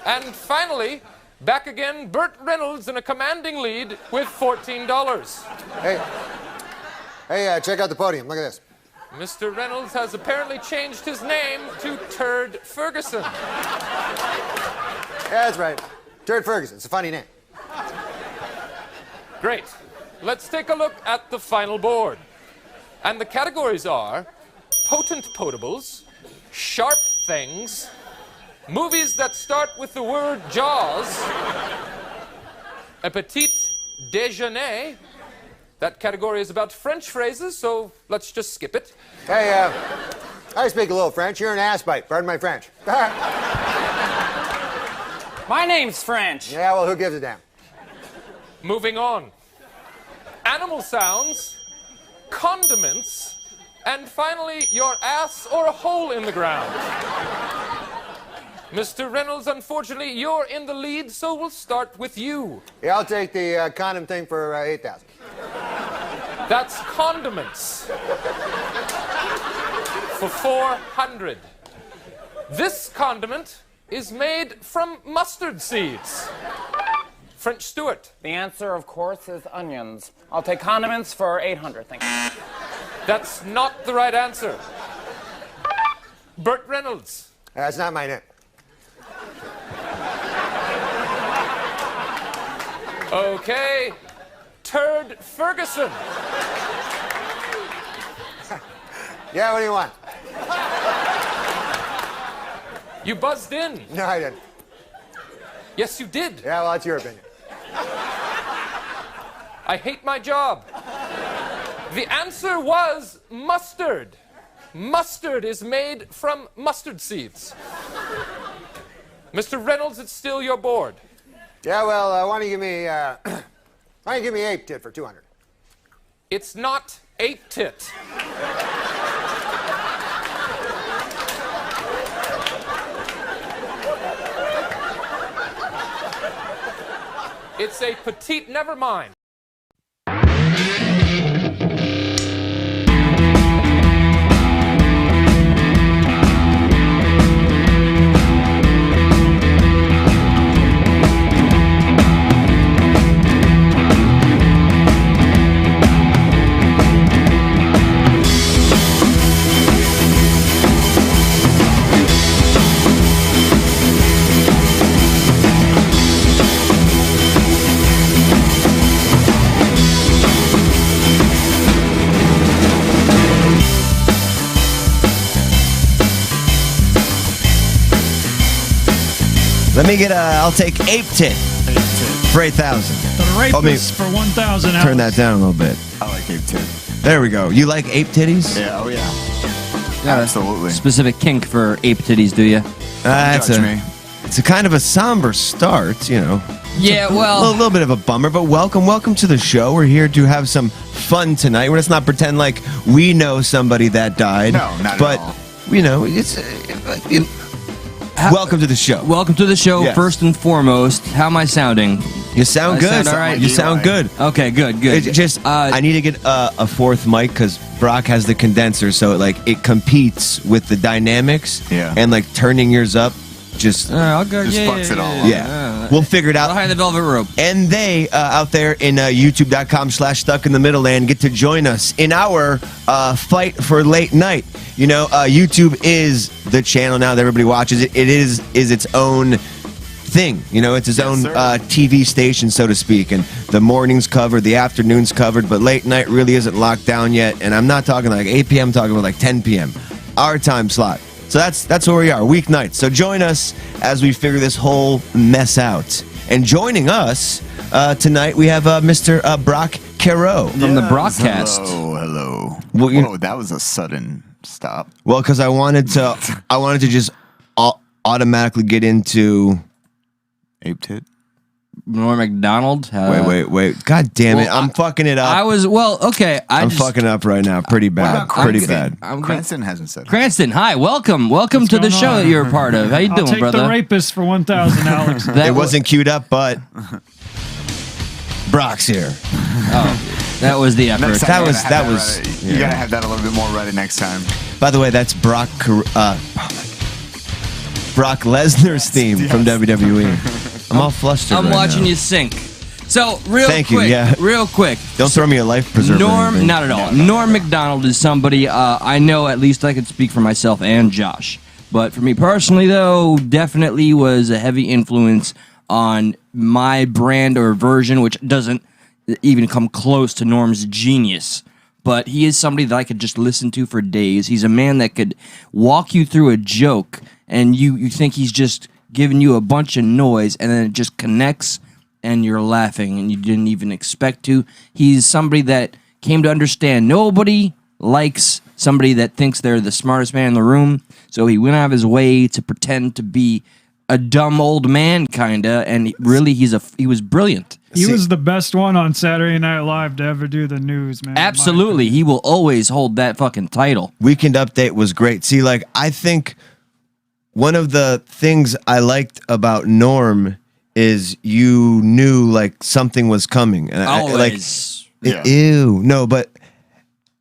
And finally, back again, Burt Reynolds in a commanding lead with $14. Hey, check out the podium. Look at this. Mr. Reynolds has apparently changed his name to Turd Ferguson. Yeah, that's right. Turd Ferguson. It's a funny name. Great. Let's take a look at the final board. And the categories are potent potables, sharp things, movies that start with the word Jaws, a petit déjeuner. That category is about French phrases, so let's just skip it. Hey, I speak a little French. You're an assbite. Pardon my French. My name's French. Yeah, well, who gives a damn? Moving on. Animal sounds, condiments, and finally, your ass or a hole in the ground. Mr. Reynolds, unfortunately, you're in the lead, so we'll start with you. Yeah, I'll take the condom thing for $8,000. That's condiments for $400. This condiment is made from mustard seeds. French Stewart. The answer, of course, is onions. I'll take condiments for $800. Thank you. That's not the right answer. Burt Reynolds. That's not my name. Okay. Turd Ferguson. Yeah, what do you want? You buzzed in. No, I didn't. Yes, you did. Yeah, well, that's your opinion. I hate my job. The answer was mustard. Mustard is made from mustard seeds. Mr. Reynolds, it's still your board. Yeah, well, why don't you give me, ape tit for $200? It's not ape tit. It's a petite, never mind. Let me get I'll take ape tit for $8,000. The rapist for $1,000. Turn that down a little bit. I like ape tit. There we go. You like ape titties? Yeah, oh yeah. Absolutely. Specific kink for ape titties, do you? It's a kind of a somber start, you know. Yeah, well, a little bit of a bummer, but welcome to the show. We're here to have some fun tonight. Let's not pretend like we know somebody that died. No, not at all. You know, it's welcome to the show. Welcome to the show. Yes. First and foremost, how am I sounding? You sound good. Sound all right? You sound good. Okay, good. I need to get a fourth mic because Brock has the condenser, so it competes with the dynamics. Yeah. And turning yours up just I'll go. Just fucks it all up. Yeah. We'll figure it out. Behind the velvet rope. And they out there in youtube.com/stuck in the middle land get to join us in our fight for late night. You know, YouTube is the channel now that everybody watches. It is its own thing. You know, it's its own TV station, so to speak. And the morning's covered, the afternoon's covered, but late night really isn't locked down yet. And I'm not talking 8 p.m., I'm talking about 10 p.m. Our time slot. So that's where we are, weeknights. So join us as we figure this whole mess out. And joining us tonight, we have Mr. Brock Caro from the broadcast. Hello. Well, Whoa, that was a sudden stop. Well, because I wanted to just automatically get into ape tit. Norm Macdonald. Wait. God damn it. I'm fucking it up. I'm fucking up right now. Pretty bad. Pretty bad. Cranston hasn't said it. Cranston, hi. Welcome to the show that you're a part of. How you doing, brother? I'll take the rapist for $1,000, Alex. It wasn't queued up, but Brock's here. Oh, that was the effort. That was. You gotta have that a little bit more ready next time. By the way, that's Brock. Brock Lesnar's theme from WWE. I'm all flustered. I'm right watching now. you sink. So real Thank you, quick, yeah. real quick. Don't throw me a life preserver. or Norm, anything. not at all. Norm Macdonald is somebody I know. At least I could speak for myself and Josh. But for me personally, though, definitely was a heavy influence on my brand or version, which doesn't even come close to Norm's genius. But he is somebody that I could just listen to for days. He's a man that could walk you through a joke, and you think he's just giving you a bunch of noise, and then it just connects, and you're laughing, and you didn't even expect to. He's somebody that came to understand nobody likes somebody that thinks they're the smartest man in the room, so he went out of his way to pretend to be a dumb old man, kinda, and he was brilliant. He was the best one on Saturday Night Live to ever do the news, man. Absolutely, he will always hold that fucking title. Weekend Update was great. See, like, I think one of the things I liked about Norm is you knew, like, something was coming. And Always. Ew. No, but,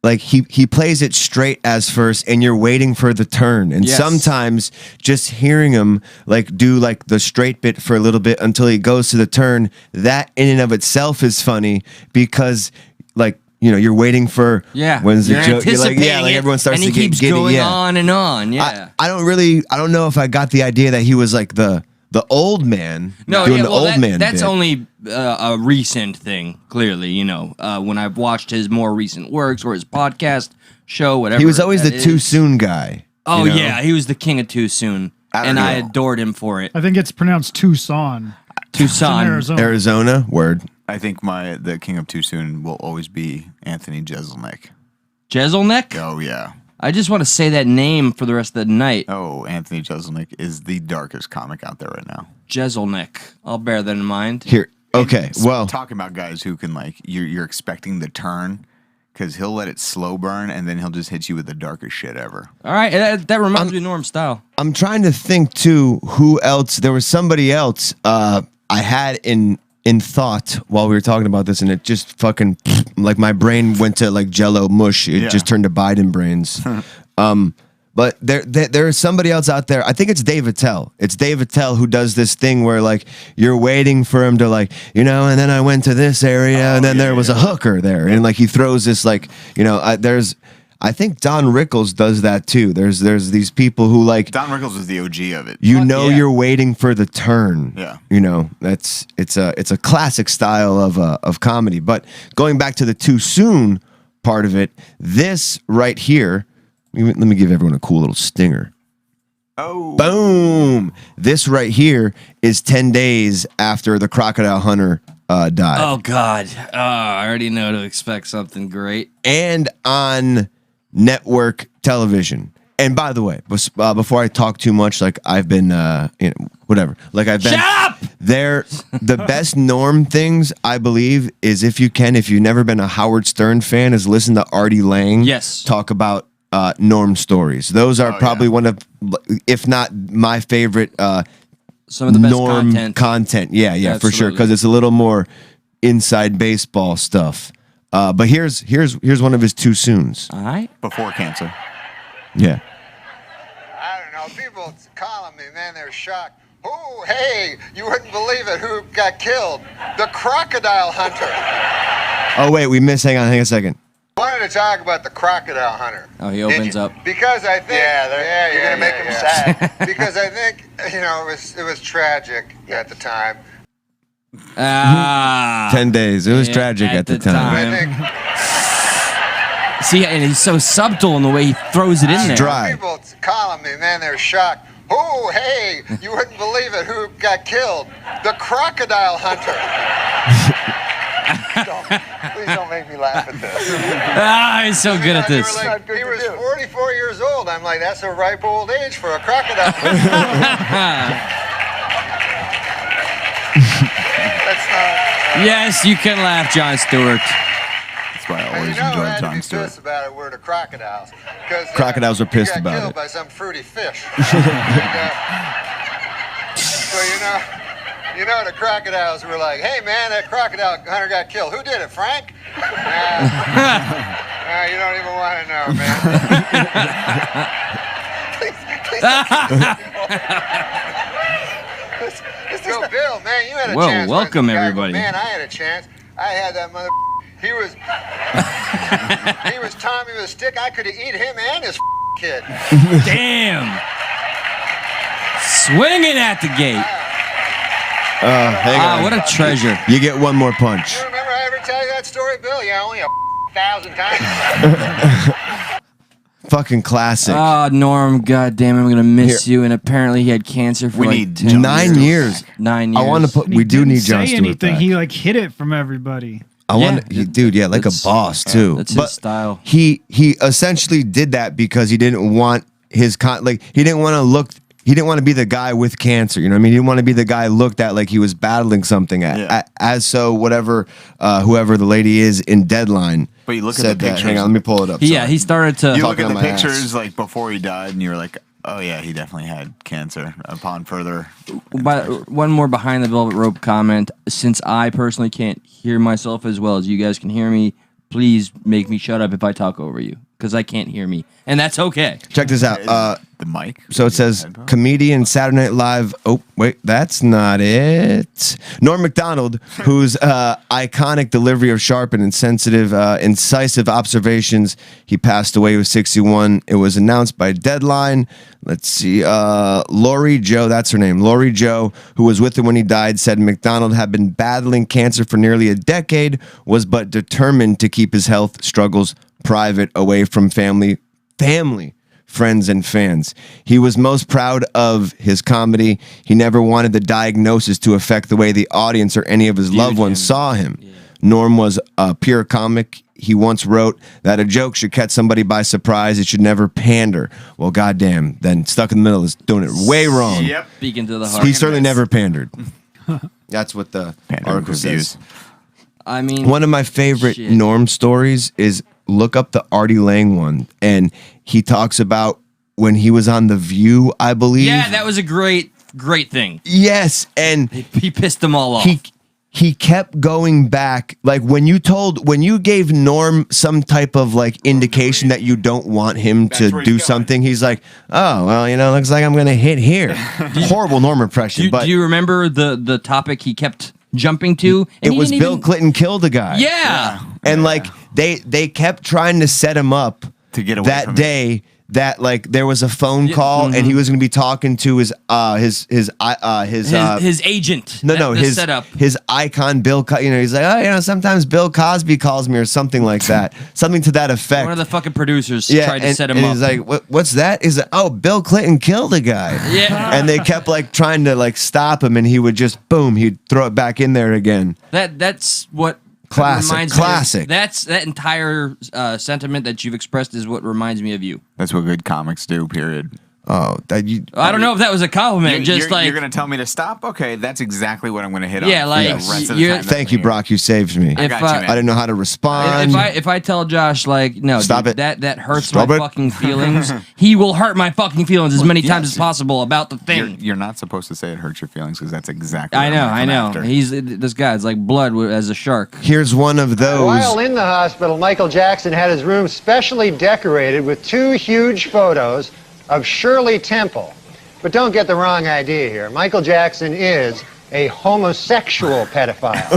like, he plays it straight as first, and you're waiting for the turn. And Yes. sometimes just hearing him, like, do, like, the straight bit for a little bit until he goes to the turn, that in and of itself is funny because, like, you know, you're waiting for when's the you're joke. You're like, anticipating like it, everyone starts and to he get keeps giddy. going Yeah. on and on. Yeah. I don't know if I got the idea that he was like the old man No, doing yeah, the well, old man that's bit. only a recent thing, clearly, you know. When I've watched his more recent works or his podcast show, whatever. He was always that the too is. soon guy. Oh, you know? yeah, he was the king of too soon. And I adored him for it. I think it's pronounced Tucson. Tucson. Arizona. Arizona, word. I think the king of too soon will always be Anthony Jeselnik. Jeselnik? Oh yeah. I just want to say that name for the rest of the night. Oh, Anthony Jeselnik is the darkest comic out there right now. Jeselnik. I'll bear that in mind. Here, okay, well, Talking about guys who can, like, you're expecting the turn because he'll let it slow burn and then he'll just hit you with the darkest shit ever. All right, that reminds me of Norm's style. I'm trying to think too who else. There was somebody else I had in thought while we were talking about this, and it just fucking like my brain went to like Jello mush. It just turned to Biden brains. But there is somebody else out there. I think it's Dave Attell. It's Dave Attell who does this thing where like you're waiting for him to like, you know, and then I went to this area and then there was a hooker there. And like he throws this like, you know, I think Don Rickles does that too. There's these people who like Don Rickles is the OG of it. you know you're waiting for the turn. Yeah. You know, it's a classic style of comedy. But going back to the too soon part of it, this right here, let me give everyone a cool little stinger. Oh. Boom! This right here is 10 days after the crocodile hunter died. Oh, God. I already know to expect something great. And on network television. And by the way, before I talk too much, like I've been, whatever. Like I've been. Shut up! The best Norm things, I believe, is if you've never been a Howard Stern fan, is listen to Artie Lang talk about Norm stories. Those are probably one of, if not my favorite some of the best Norm content. Yeah, for sure, because it's a little more inside baseball stuff. But here's one of his too soons. All right. Before cancer. Yeah. I don't know. People calling me, man, they're shocked. Oh, hey, you wouldn't believe it. Who got killed? The crocodile hunter. Oh wait, hang on a second. I wanted to talk about the crocodile hunter. Oh, he opens up. Because I think you're gonna make him sad. Because I think it was tragic at the time. 10 days. It was tragic at the time. I think See, and he's so subtle in the way he throws it in there. Dry. people calling me, man, they're shocked. Oh, hey, you wouldn't believe it. Who got killed? The crocodile hunter. Please don't make me laugh at this. He's so good at this. He was 44 years old. I'm like, that's a ripe old age for a crocodile. That's not. Yes, you can laugh, Jon Stewart. That's why I always I enjoyed had to Jon be Stewart. pissed about it. We're the crocodiles. Because Crocodiles were pissed about killed it. by some fruity fish. So you know, the crocodiles were like, "Hey man, that crocodile hunter got killed. Who did it, Frank?" Nah, you don't even want to know, man. Please Yo, Bill, man, you had a Well, chance. welcome, Guy, but everybody. Man, I had a chance. I had that mother. He was Tommy with a stick. I could have eat him and his kid. Damn. Swinging at the gate. Hang on. What a treasure. You get one more punch. You remember I ever tell you that story, Bill? Yeah, only 1,000 times. Fucking classic. Oh, Norm, goddamn, I'm gonna miss you. And apparently he had cancer for We like need 10 9 years. 9 years. I want to put. And We he do didn't need Jon say Stewart anything. back. He like hid it from everybody. I want, dude. Yeah, like a that's- boss too. that's his style. He essentially did that because he didn't want his he didn't want to look. He didn't want to be the guy with cancer. You know what I mean? He didn't want to be the guy looked at like he was battling something. Yeah. Whoever the lady is in Deadline. But you look at said the that. pictures. Hang on, let me pull it up. Yeah, Sorry. he started to. You look Talking at on the my ass. pictures like before he died, and you were like, "Oh yeah, he definitely had cancer." Upon further, But one more behind the velvet rope comment. Since I personally can't hear myself as well as you guys can hear me, please make me shut up if I talk over you because I can't hear me, and that's okay. Check this out. the mic. So it says comedian Saturday Night Live. Oh, wait, that's not it. Norm Macdonald, whose iconic delivery of sharp and insensitive, incisive observations, he passed away. He was 61. It was announced by Deadline. Let's see. Lori Joe, that's her name. Lori Joe, who was with him when he died, said Macdonald had been battling cancer for nearly a decade, was but determined to keep his health struggles private, away from family, friends, and fans. He was most proud of his comedy. He never wanted the diagnosis to affect the way the audience or any of his loved ones saw him. Yeah. Norm was a pure comic. He once wrote that a joke should catch somebody by surprise. It should never pander. Well, goddamn, then Stuck in the Middle is doing it way wrong. Yep. Speaking to the heart. He certainly never pandered. That's what the article says. I mean, one of my favorite Norm stories is look up the Artie Lang one, and he talks about when he was on The View, I believe. Yeah, that was a great thing. Yes, and he pissed them all off. He kept going back, like when you gave Norm some type of like indication that you don't want him to do something, he's like, oh well, looks like I'm gonna hit here. Horrible Norm impression. Do you remember the topic he kept jumping to? And it was Bill Clinton killed a guy. Yeah. And like they kept trying to set him up to get away that from day. That like there was a phone call and he was going to be talking to his agent. His setup. His icon Bill. He's like, sometimes Bill Cosby calls me or something like that, something to that effect. One of the fucking producers tried to set him up. He's like, what's that? He's like, oh, Bill Clinton killed a guy. Yeah. And they kept like trying to like stop him, and he would just boom, he'd throw it back in there again. That's what. Classic. That entire sentiment that you've expressed is what reminds me of you. That's what good comics do. Period. Oh, I don't know if that was a compliment. You're gonna tell me to stop? Okay, that's exactly what I'm gonna hit on. Yeah, like the rest of the time thank you, Brock. You saved me. I got you, man. I didn't know how to respond. If I tell Josh like no, stop dude, it. that hurts Stop my it. fucking feelings, he will hurt my fucking feelings as many times as possible about the thing. You're not supposed to say it hurts your feelings because that's exactly. What I know. After. He's this guy's like blood as a shark. Here's one of those. While in the hospital, Michael Jackson had his room specially decorated with 2 huge photos of Shirley Temple. But don't get the wrong idea here. Michael Jackson is a homosexual pedophile.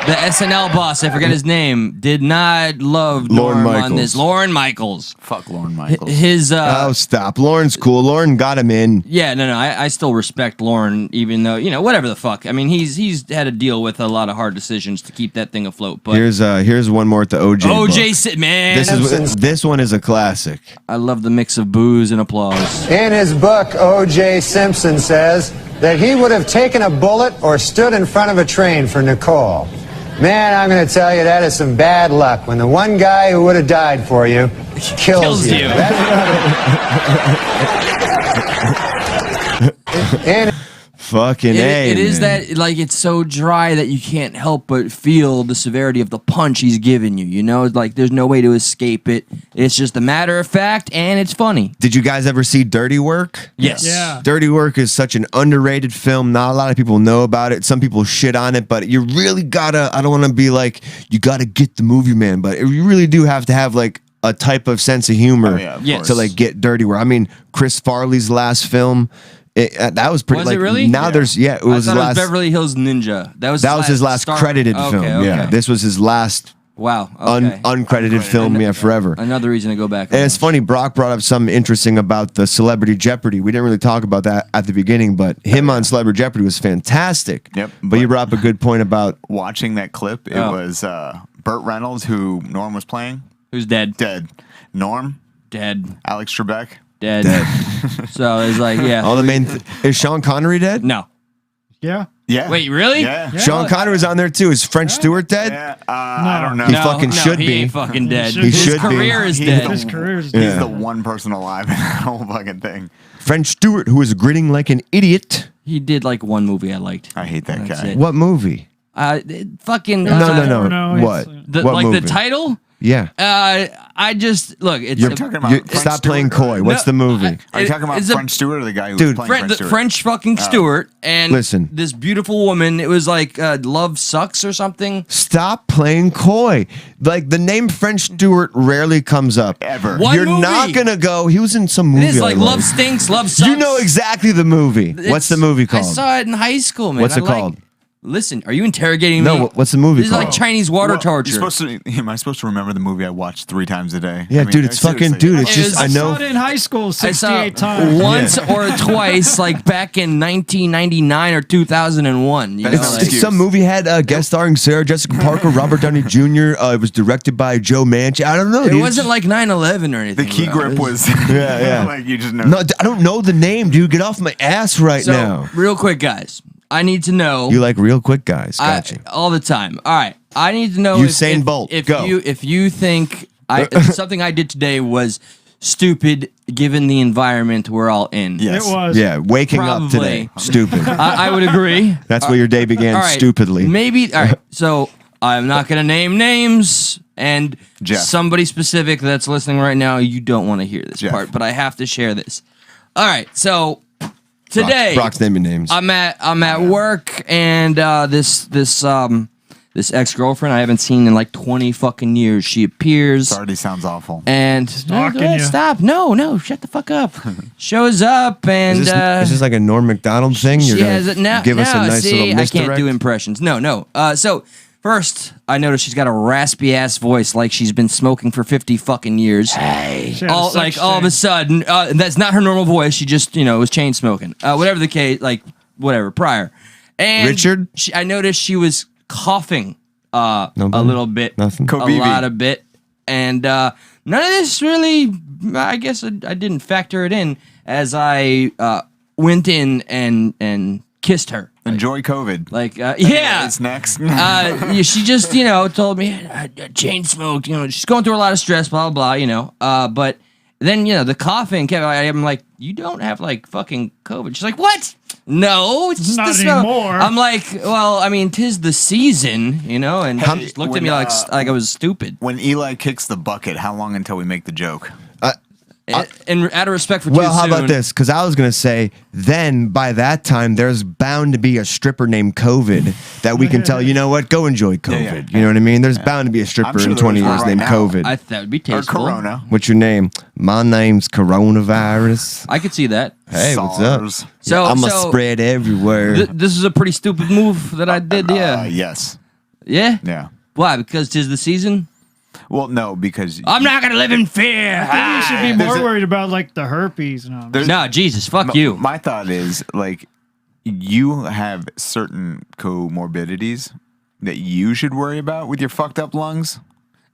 The SNL boss, I forget his name, did not love Lorne Norm on Michaels. this. Lorne Michaels. Fuck Lorne Michaels. Oh, stop. Lauren's cool. Lauren got him in. Yeah, no. I still respect Lorne, even though whatever the fuck. I mean, he's had to deal with a lot of hard decisions to keep that thing afloat. But here's one more at the OJ. OJ, man, this one is a classic. I love the mix of booze and applause. In his book, O.J. Simpson says that he would have taken a bullet or stood in front of a train for Nicole. Man, I'm going to tell you, that is some bad luck when the one guy who would have died for you kills you. Fucking A. It is man. that, like, it's so dry that you can't help but feel the severity of the punch he's giving you, Like, there's no way to escape it. It's just a matter of fact, and it's funny. Did you guys ever see Dirty Work? Yes. Yeah. Dirty Work is such an underrated film. Not a lot of people know about it. Some people shit on it, but you really gotta, I don't want to be like, you gotta get the movie, man, but you really do have to have, like, a type of sense of humor Yes. to like get dirty. Where I mean, Chris Farley's last film, that was pretty. Was like, it really? Now there's it was his I thought last. it was Beverly Hills Ninja. That was his last credited film. Okay. Yeah, this was his last Wow. Okay. uncredited film. Yeah, forever. Another reason to go back. And it's funny, Brock brought up something interesting about the Celebrity Jeopardy. We didn't really talk about that at the beginning, but him on Celebrity Jeopardy was fantastic. Yep. But you brought up a good point about watching that clip. It was Burt Reynolds, who Norm was playing. Who's dead? Dead. Norm. Dead. Alex Trebek. Dead. So it's like, yeah. all the main. Is Sean Connery dead? No. Yeah. Yeah. Wait, really? Yeah. Sean Connery was on there too. Is French Stewart dead? Yeah. I don't know. He fucking should he be. ain't fucking dead. He His should be. career is He's dead. His career is He's Yeah. the one person alive in that whole fucking thing. French Stewart, who was grinning like an idiot. He did like one movie I liked. I hate that That's guy. it. What movie? Fucking. No. no, What? it's- What Like movie? the title? Yeah. I just look. It's You're talking about French Stop playing Stewart? coy. What's the movie? Are you talking about it's a- French Stewart or the guy who Dude, was playing French The Stewart? French fucking Stewart and Listen. this beautiful woman. It was like Love Sucks or something. Stop playing coy. Like the name French Stewart rarely comes up. Ever. What You're movie? not gonna go. He was in some It movie. is like I Love love. Stinks, Love Sucks. You know exactly the movie. What's the movie called? I saw it in high school, man. What's it I like- called? Listen, are you interrogating No, me? what's the movie This is called? like Chinese water Well, torture. You're supposed to, am I supposed to remember the movie I watched 3 times a day? Yeah, I mean, dude, it's fucking, seriously. dude. It's just I I saw know. it in high school I saw 68 it times. once or twice, like back in 1999 or 2001. You know, That's like- It's some movie had guest starring Sarah Jessica Parker, Robert Downey Jr. It was directed by Joe Manchin. I don't know. it dude. wasn't like 9/11 or anything. The key bro. grip It was. yeah. like you just know. No, I don't know the name, dude. Get off my ass right So, now. real quick, guys, I need to know. You like real quick guys? Gotcha. all the time. All right, I need to know Usain Bolt, if go. you think something I did today was stupid given the environment we're all in. Yes. It was. Yeah, waking up Probably. today, stupid. I would agree. That's where your day began, All right, stupidly. Maybe. All right. So I'm not going to name names, and Jeff. somebody specific that's listening right now, you don't want to hear this Jeff. part, but I have to share this. All right. So today, Brock's naming names. I'm at work, and this ex-girlfriend I haven't seen in like 20 fucking years. She appears. It already sounds awful. And Stalking no, you. stop! No! Shut the fuck up. Shows up and is this like a Norm Macdonald thing? You're she gonna has it now. give us a nice see, little I misdirect? can't do impressions. No. So first, I noticed she's got a raspy ass voice, like she's been smoking for 50 fucking years. She had a All sex of a change. sudden, that's not her normal voice. She just was chain smoking. Whatever the case, like whatever prior. And Richard? I noticed she was coughing a Nobody? little bit, Nothing? a Kobe. lot of bit, and none of this really. I guess I didn't factor it in as I went in and kissed her. Enjoy COVID. Like yeah, It's next. yeah, she just told me I chain smoked. She's going through a lot of stress, blah blah blah. But then the coughing kept. I'm like, you don't have like fucking COVID. She's like, what? No, it's just Not the smell. anymore. I'm like, well, I mean, 'tis the season, and Hey, she just looked at when, me like I was stupid. when Eli kicks the bucket, how long until we make the joke? And out of respect for Well, too how soon, about this? Because I was gonna say, then by that time, there's bound to be a stripper named COVID that we can tell. You know what? Go enjoy COVID. yeah. You know what I mean? There's bound to be a stripper sure in there 20 is one years right named now. COVID. I thought that would be Or tasteful. Corona. What's your name? My name's Coronavirus. I could see that. Hey, what's up? SARS. So I'm a so spread everywhere. this is a pretty stupid move that I did. Yeah, Yes. yeah. Yeah. Why? Because 'tis the season. Well, no, because I'm not gonna live in fear. I think you should be There's more a- worried about like the herpes. No, there's- No, Jesus, fuck you. My thought is like you have certain comorbidities that you should worry about with your fucked up lungs.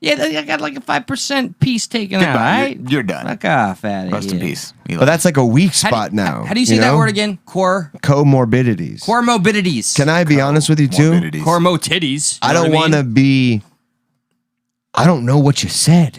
Yeah, I got like a 5% piece taken out. Goodbye. Right? You're done. Fuck off, out Rest in peace. Eli. But that's like a weak How spot do, now. How do you say that know? word again? Comorbidities. Comorbidities. Can I be honest with you too? Comorbidities. Cormotitties. I don't want to be. I don't know what you said.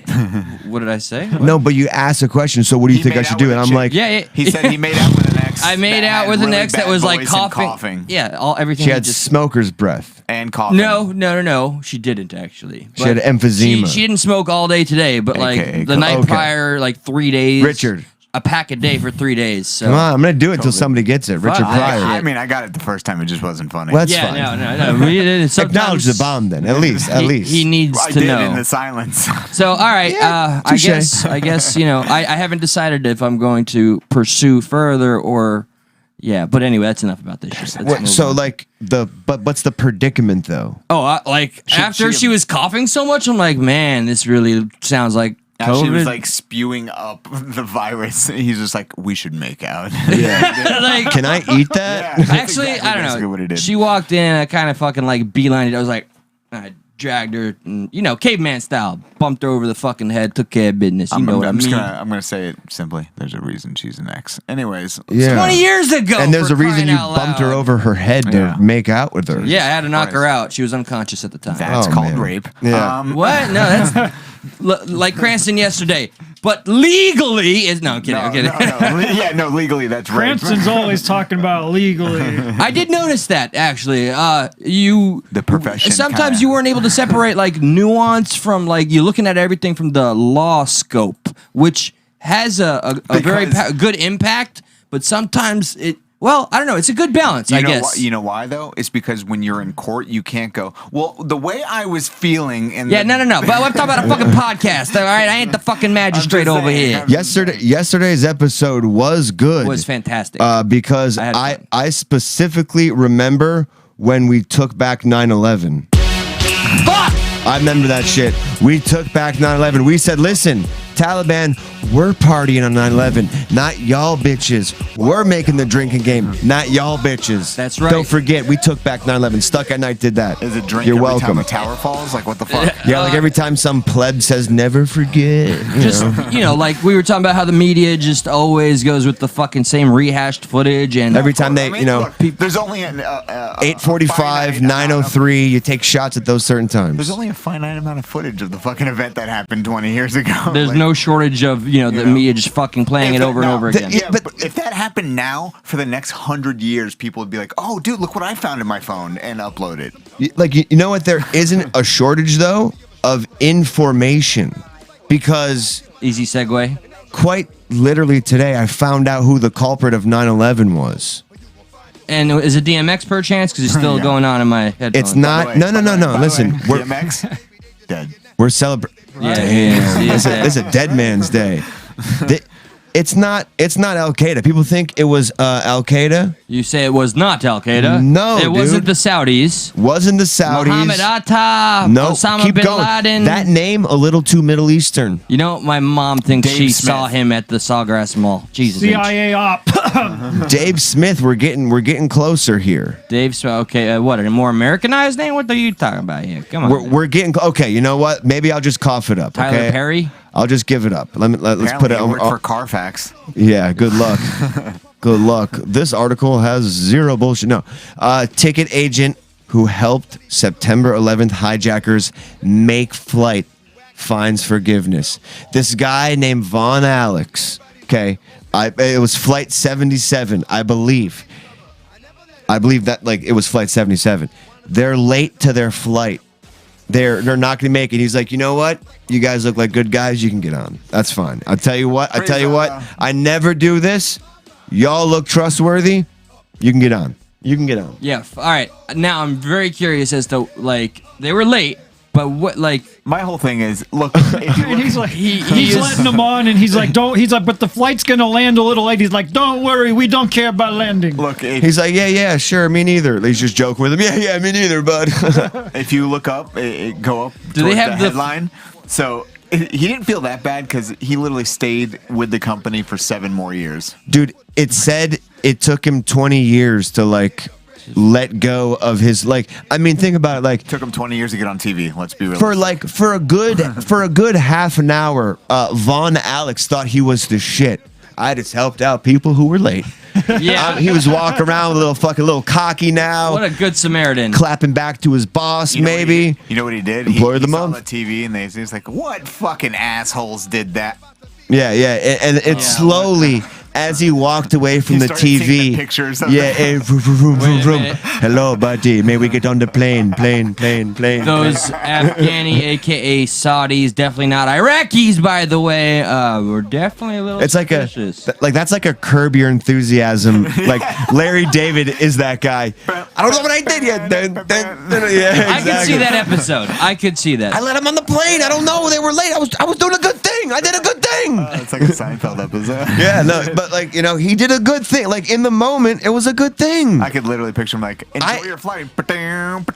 What did I say? No, but you asked a question. So what do you He think I made should out do? with And a I'm chick. like, Yeah. He said he made out with an ex. I made that out had with an really ex that bad was like voice and coughing. Yeah, everything. she had just smoker's breath. and coughing. No. She didn't actually. She had But emphysema. She didn't smoke all day today, but like AKA the night okay. prior, like 3 days. Richard, a pack a day for 3 days. So. Come on, I'm gonna do it till somebody gets it. Richard Pryor. I mean, I got it the first time. It just wasn't funny. Well, that's Yeah, fine. no. Acknowledge the bomb then. At least. He needs I to did know. in the silence. So, all right. I touche. guess I haven't decided if I'm going to pursue further or. Yeah, but anyway, that's enough about this shit. Let's move So on. like but what's the predicament though? After she was coughing so much, I'm like, man, this really sounds like COVID. She was like spewing up the virus. He's just like, we should make out. like, Can I eat that? That's actually, exactly I don't basically know. what he did. She walked in, I kind of fucking like beelined it. I was like, I dragged her, and, caveman style, bumped her over the fucking head, took care of business. You know what I mean? I'm gonna say it simply. There's a reason she's an ex. Anyways, Yeah. 20 years ago. And there's for a reason crying you out bumped her loud. over her head to Yeah. make out with her. Yeah, I had to knock her out. She was unconscious at the time. that's Oh, called man. rape. Yeah. What? No, that's like Cranston yesterday. But legally is no. I'm kidding. I'm kidding. No, legally that's rape. Cranston's always talking about legally. I did notice that actually. The profession. Sometimes kinda- you weren't able to separate like nuance from like you're looking at everything from the law scope, which has a very Because- good impact. But sometimes it. Well, I don't know. It's a good balance, I guess. You know why though? It's because when you're in court, you can't go. Well, the way I was feeling, and Yeah, no. But I'm talking about a fucking podcast. All right, I ain't the fucking magistrate over here. Yesterday's episode was good. It was fantastic. Because I had fun. I specifically remember when we took back 9/11. Fuck! I remember that shit. We took back 9/11. We said, listen, Taliban, we're partying on 9/11, not y'all bitches. We're making the drinking game, not y'all bitches. That's right. Don't forget, we took back 9/11. Stuck at Night did that. is it drink You're every welcome. time a tower falls? Like what the fuck? Yeah, like every time some pleb says never forget. Just like we were talking about how the media just always goes with the fucking same rehashed footage, and Every time they, look, there's only an 8:45, 9:03, you take shots at those certain times. There's only a finite amount of footage of the fucking event that happened 20 years ago. there's Like, no shortage of the media just fucking playing it over and over again. Yeah, but if that happened now, for the next 100 years, people would be like, "Oh, dude, look what I found in my phone," and upload it. You know what? There isn't a shortage though of information, because Easy segue. quite literally today I found out who the culprit of 9/11 was. And is it DMX per chance? Because it's still Yeah. going on in my headphones. It's not. No. Listen, we're DMX dead. celebrating. Yeah. It's a dead man's day. It's not Al Qaeda. People think it was Al Qaeda. You say it was not Al Qaeda. No, it wasn't dude. the Saudis. Wasn't the Saudis? Mohammed Atta. No, Osama keep bin going. Laden. That name a little too Middle Eastern. You know, my mom thinks Dave she Smith. saw him at the Sawgrass Mall. Jesus. H. CIA op. Dave Smith. We're getting closer here. Dave Smith. Okay, what? A more Americanized name? What are you talking about here? Come on. We're getting okay. You know what? Maybe I'll just cough it up. Tyler okay? Perry. I'll just give it up. Let's put Apparently it he on. worked for Carfax. Yeah, good luck. Good luck. This article has zero bullshit. No. Ticket agent who helped September 11th hijackers make flight finds forgiveness. This guy named Von Alex, okay, it was flight 77, I believe. I believe that, like, it was flight 77. They're late to their flight. They're not going to make it. He's like, you know what? You guys look like good guys. You can get on. That's fine. I'll tell you what. I never do this. Y'all look trustworthy. You can get on. You can get on. Yeah. All right. Now I'm very curious as to like they were late, but what like My whole thing is, look, if you And look, he's like, He he's is- letting them on, and he's like, but the flight's gonna land a little late. He's like, don't worry, we don't care about landing. look, He's like, yeah, sure, me neither. He's just joking with him. Yeah, me neither, bud. if you look up, go up. Do they towards have the the- headline? So he didn't feel that bad because he literally stayed with the company for 7 more years. Dude, it said it took him 20 years to like let go of his think about it, like Took him 20 years to get on TV. Let's be real. for a good half an hour, Von Alex thought he was the shit. I just helped out people who were late. yeah. He was walking around a little cocky now, What a good Samaritan. clapping back to his boss, You know what maybe. you know what he did? Employee of the he saw month. the TV and he's like, "What fucking assholes did that?" Yeah, and it slowly, as he walked away from You the started seeing TV. the pictures of yeah, vroom, vroom, vroom, Wait a vroom. minute. Hello, buddy. May we get on the plane? Plane. Those Afghani, aka Saudis, definitely not Iraqis, by the way. We're definitely a little. It's like suspicious. that's like a Curb Your Enthusiasm. Like Larry David is that guy. I don't know what I did yet. Yeah, I could see that episode. I could see that. I let him on the plane. I don't know. They were late. I was doing a good thing. I did a good thing. It's like a Seinfeld episode. Yeah, no, but like he did a good thing. Like in the moment, it was a good thing. I could literally picture him like, enjoy your flight.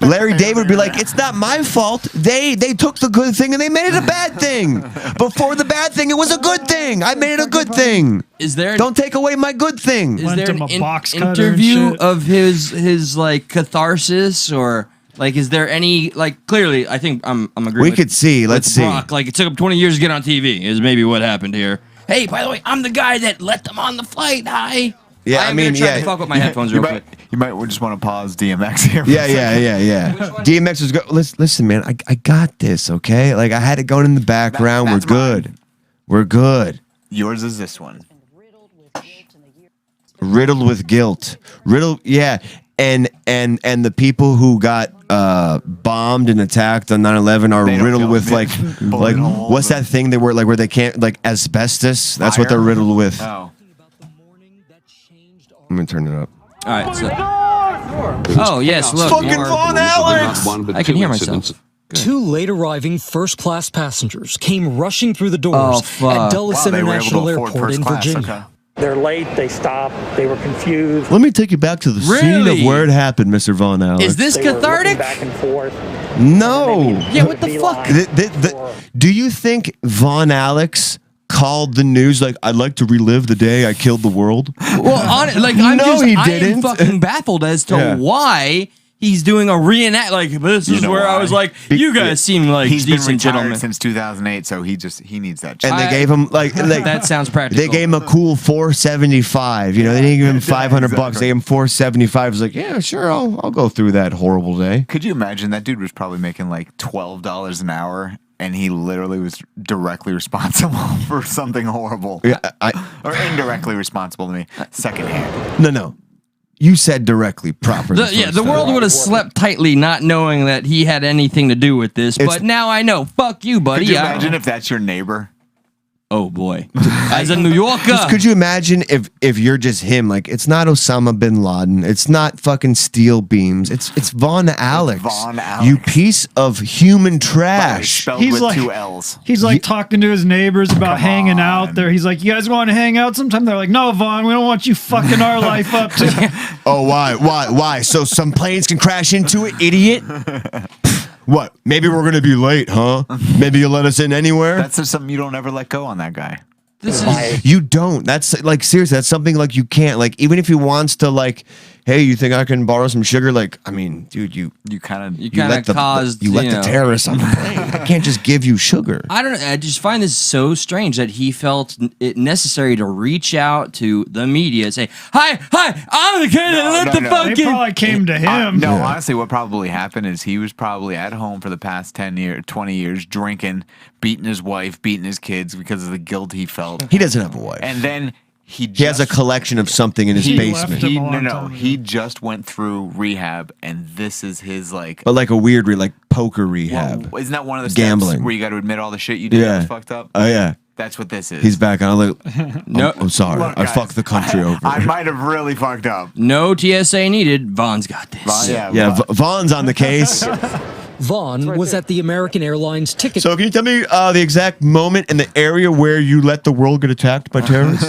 Larry David would be like, it's not my fault. They took the good thing and they made it a bad thing. Before the bad thing, it was a good thing. I made it a good thing. Is there? Don't take away my good thing. Is Went there to an my box cutter and interview shit. of his like catharsis or like is there any like clearly I think I'm agreeing. We with- could see. Let's with see. Brock. Like it took him 20 years to get on TV is maybe what happened here. Hey, by the way, I'm the guy that let them on the flight. Hi. Yeah, I'm I mean, gonna try yeah. to fuck with my headphones real quick. You might just want to pause DMX here. Yeah. DMX was good. Listen, man, I got this, okay? Like I had it going in the background. That's We're good. mine. We're good. Yours is this one. Riddled with guilt. Yeah. And the people who got bombed and attacked on 9/11 are They don't riddled feel with it. Bullet holes what's that and- thing they were like where they can't like asbestos? That's what Fire? they're riddled with. Oh. I'm gonna turn it up. All right. So, oh yes, look. Fucking more- Von Alex! I can hear myself. Two late arriving first-class passengers came rushing through the doors Oh, fuck. at Dulles Wow, they were able to International afford Airport first in class. Virginia. Okay. They're late, they stopped, they were confused. Let me take you back to the scene Really? of where it happened, Mr. Von Alex. Is this They were looking cathartic? back and forth. No. Yeah, what the fuck? Do you think Von Alex called the news like, I'd like to relive the day I killed the world? Well, like I'm No, just he I am didn't. fucking baffled as to Yeah. why he's doing a reenact. Like this You is know where I why? was like, you guys seem like He's been decent retired gentlemen. since 2008, so he needs that. And check. they gave him like That sounds practical. they gave him a cool 475. You know, they didn't give him 500 bucks. They gave him 475. He's like, yeah, sure, I'll go through that horrible day. Could you imagine that dude was probably making like $12 an hour, and he literally was directly responsible for something horrible, Yeah, or indirectly responsible to me, secondhand. no. You said directly, proper. The world would have slept tightly, not knowing that he had anything to do with this. It's- But now I know. Fuck you, buddy. Could you I- imagine if that's your neighbor? Oh boy, as a New Yorker. Could you imagine if you're just him? Like, it's not Osama bin Laden. It's not fucking steel beams. It's Von Alex. Von Alex. You piece of human trash. Spelled He's with like- 2 L's. He's like talking to his neighbors about hanging out there. He's like, you guys want to hang out sometime? They're like, no, Vaughn, we don't want you fucking our life up too. Oh, why? So some planes can crash into it, idiot? What? Maybe we're gonna be late, huh? Maybe you'll let us in anywhere? That's just something you don't ever let go on that guy. This is You don't. That's like seriously. That's something like you can't. Like even if he wants to, like, hey, you think I can borrow some sugar? Like, I mean, dude, you kind you kind of caused. you let you the know. terrorists on the plane. I can't just give you sugar. I don't know. I just find this so strange that he felt it necessary to reach out to the media and say, "Hi, I'm the kid that let the They fucking." probably came to him. No, honestly, what probably happened is he was probably at home for the past 20 years, drinking, beating his wife, beating his kids because of the guilt he felt. He doesn't have a wife. And then he He has a collection of something in his He basement. left him a long time ago. He just went through rehab, and this is his like. But like a weird, like poker rehab. Well, isn't that one of the steps Gambling. where you got to admit all the shit you did that was fucked up? Oh yeah. That's what this is. He's back on. Like, No. I'm sorry. Look, I guys, fucked the country over. I might have really fucked up. No TSA needed. Vaughn's got this. Yeah, Vaughn's on the case. Vaughn was at the American Airlines ticket So can you tell me the exact moment and the area where you let the world get attacked by terrorists?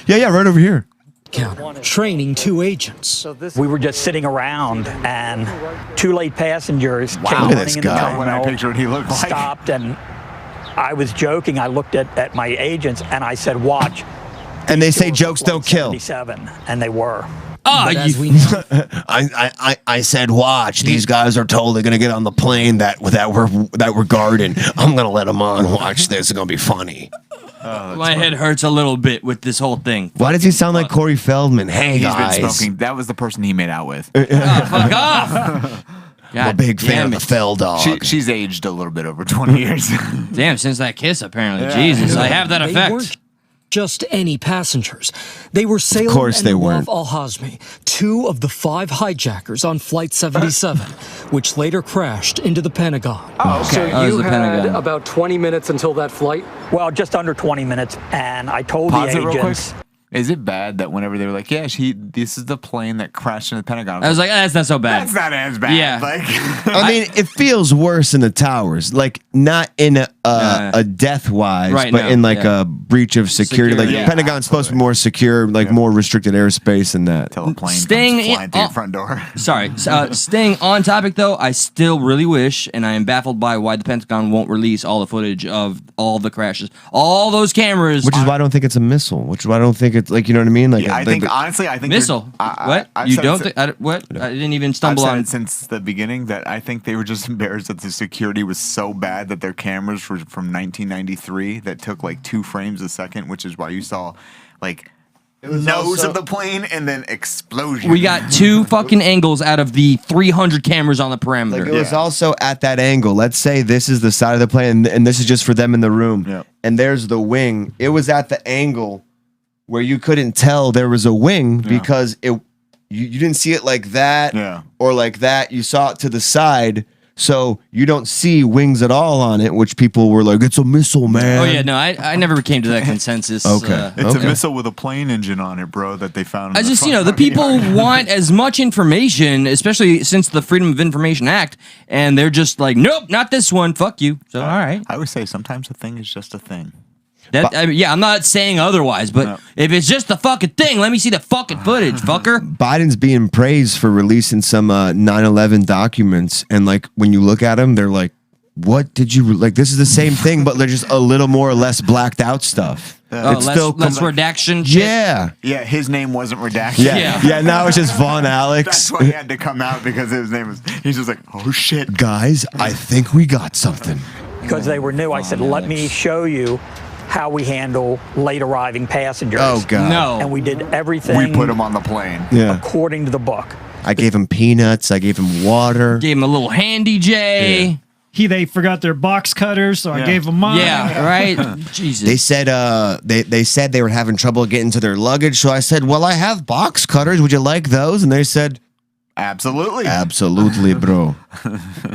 yeah, right over here. counter, training 2 agents. We were just sitting around, and 2 late passengers came Look at running this in the guy. When I terminal, picture what he looked like. stopped, and I was joking. I looked at my agents, and I said, watch. And they say Doors jokes look don't like kill. 77, and they were. Ah, But as you. we know, I said, watch. These guys are totally gonna get on the plane that we're guarding. I'm gonna let them on. Watch this. It's gonna be funny. My head hurts a little bit with this whole thing. Why does he sound like Corey Feldman? Hey He's guys, been smoking. That was the person he made out with. Fuck off. I'm a big fan of the Fell dog. She's aged a little bit over 20 years. Damn, since that kiss, apparently. Jesus, I have that they effect. weren't just any passengers. They were Salem course and they Nawaf weren't. Al-Hazmi, 2 of the 5 hijackers on Flight 77, which later crashed into the Pentagon. Oh, So you had about 20 minutes until that flight? Well, just under 20 minutes, and I told Pause the it real quick. agents. Is it bad that whenever they were like, yeah, this is the plane that crashed in the Pentagon? I was like, that's not so bad. That's not as bad. Yeah. Like, I mean, it feels worse in the towers, like not in a death wise, Right, but no, in like yeah. a breach of security. Like Security. Yeah, Pentagon's supposed to be more secure, like more restricted airspace than that. till a plane Staying comes flying in- through your front door. Sorry. Staying on topic, though, I still really wish, and I am baffled by why the Pentagon won't release all the footage of all the crashes. All those cameras. Which is why I don't think it's a missile. Which is why I don't think it's like, you know what I mean? Like Yeah, I think honestly, I think Missile. What? I've You said don't it- think? What? I didn't even I've stumble said on. it since the beginning that I think they were just embarrassed that the security was so bad that their cameras were from 1993 that took like 2 frames a second, which is why you saw like nose also- of the plane and then explosion. We got 2 fucking angles out of the 300 cameras on the perimeter. Like it was also at that angle. Let's say this is the side of the plane, and this is just for them in the room. Yeah. And there's the wing. It was at the angle where you couldn't tell there was a wing because you didn't see it like that or like that. You saw it to the side. So you don't see wings at all on it, which people were like, it's a missile, man. Oh yeah, no, I never came to that consensus. Okay. It's a missile with a plane engine on it, bro, that they found. I in just, the the front people yard. want as much information, especially since the Freedom of Information Act, and they're just like, nope, not this one. Fuck you. So all right. I always say sometimes a thing is just a thing. I'm not saying otherwise, but if it's just the fucking thing, let me see the fucking footage, fucker. Biden's being praised for releasing some 9/11 documents, and like when you look at them, they're like, "What did you like?" This is the same thing, but they're just a little more or less blacked out stuff. Less redaction. Shit. Yeah. Yeah, his name wasn't redacted. Yeah. Now it's just Von Alex. That's why he had to come out because his name was. He's just like, oh shit, guys, I think we got something. Because they were new, I said, let me show you how we handle late arriving passengers. Oh, God. No. And we did everything. we put him on the plane. Yeah. according to the book. I gave him peanuts. I gave him water. Gave him a little handy J. They forgot their box cutters, so I gave them mine. Yeah, right. Jesus. They said they said they were having trouble getting to their luggage, so I said, "Well, I have box cutters. Would you like those?" And they said, Absolutely. "Absolutely, bro."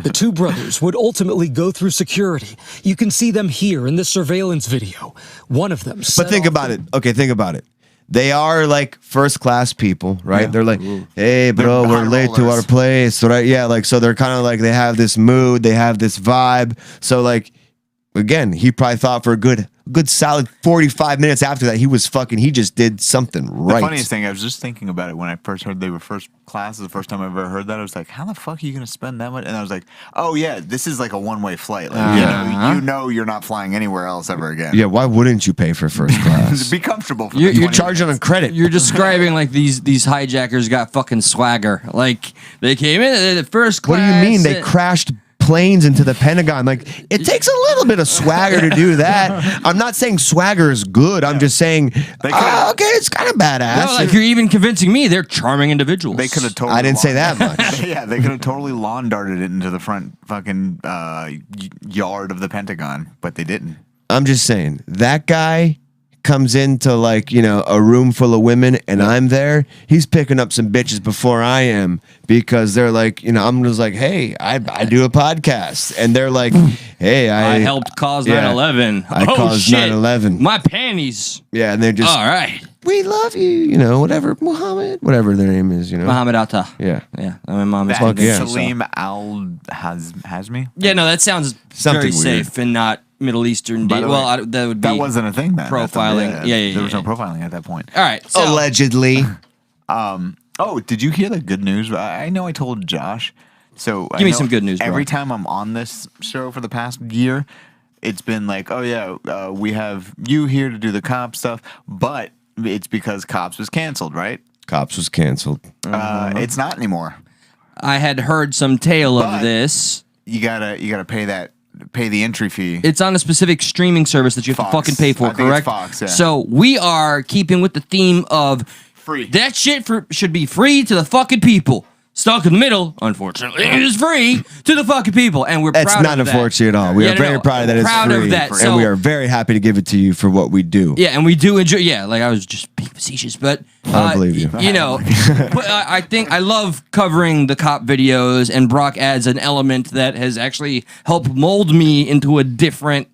The 2 brothers would ultimately go through security. You can see them here in this surveillance video. One of them. But think about it. Okay, think about it. They are like first class people, right? Yeah. They're like, "Hey, bro, They're we're high late to our rollers. place," right? Yeah, like so they're kind of like they have this mood, they have this vibe. So like, again, he probably thought for a good solid 45 minutes after that, he just did something right. The funniest thing, I was just thinking about it when I first heard they were first class. The first time I ever heard that, I was like, "How the fuck are you gonna spend that much?" And I was like, "Oh yeah, this is like a one-way flight. Like, you know, you're not flying anywhere else ever again. Yeah, why wouldn't you pay for first class? Be comfortable. For You're the 20 Charging on credit. You're describing like these hijackers got fucking swagger. Like they came in at first class. What do you mean? They crashed planes into the Pentagon. Like, it takes a little bit of swagger to do that. I'm not saying swagger is good. I'm just saying, okay, it's kind of badass. No, like you're even convincing me they're charming individuals. They could have totally. I didn't say that much. Yeah, they could have totally lawn darted it into the front fucking yard of the Pentagon, but they didn't. I'm just saying, that guy comes into like, a room full of women and I'm there, he's picking up some bitches before I am because they're like, I'm just like, hey, I do a podcast. And they're like, hey, I helped cause 9/11. I caused shit. 9/11. My panties. Yeah, and they're just, all right. We love you, whatever, Muhammad, whatever their name is, Muhammad Atta. Yeah. Yeah. I mean, mom is Salim Al-Hazmi? Yeah, no, that sounds Something very weird. safe and not Middle Eastern. By the way, Well, that would be. That wasn't a thing then. Profiling. Yeah. There was no profiling at that point. All right. So, allegedly. Oh, did you hear the good news? I know I told Josh. So Give me some good news, bro. Every time I'm on this show for the past year, it's been like, oh yeah, we have you here to do the cop stuff, but it's because Cops was canceled, right? Cops was canceled. It's not anymore. I had heard some tale But- of this. You gotta pay the entry fee. It's on a specific streaming service that you have Fox. to fucking pay for, I think it's correct? Fox, yeah. So we are keeping with the theme of Free. that shit should be free to the fucking people. Stuck in the Middle, unfortunately, is free to the fucking people, and we're It's proud not of that. unfortunate at all. We are very proud that it's proud free, of that. and So, we are very happy to give it to you for what we do. yeah, and we do enjoy. Yeah, like I was just being facetious, but I believe you. You know, but I think I love covering the cop videos, and Brock adds an element that has actually helped mold me into a different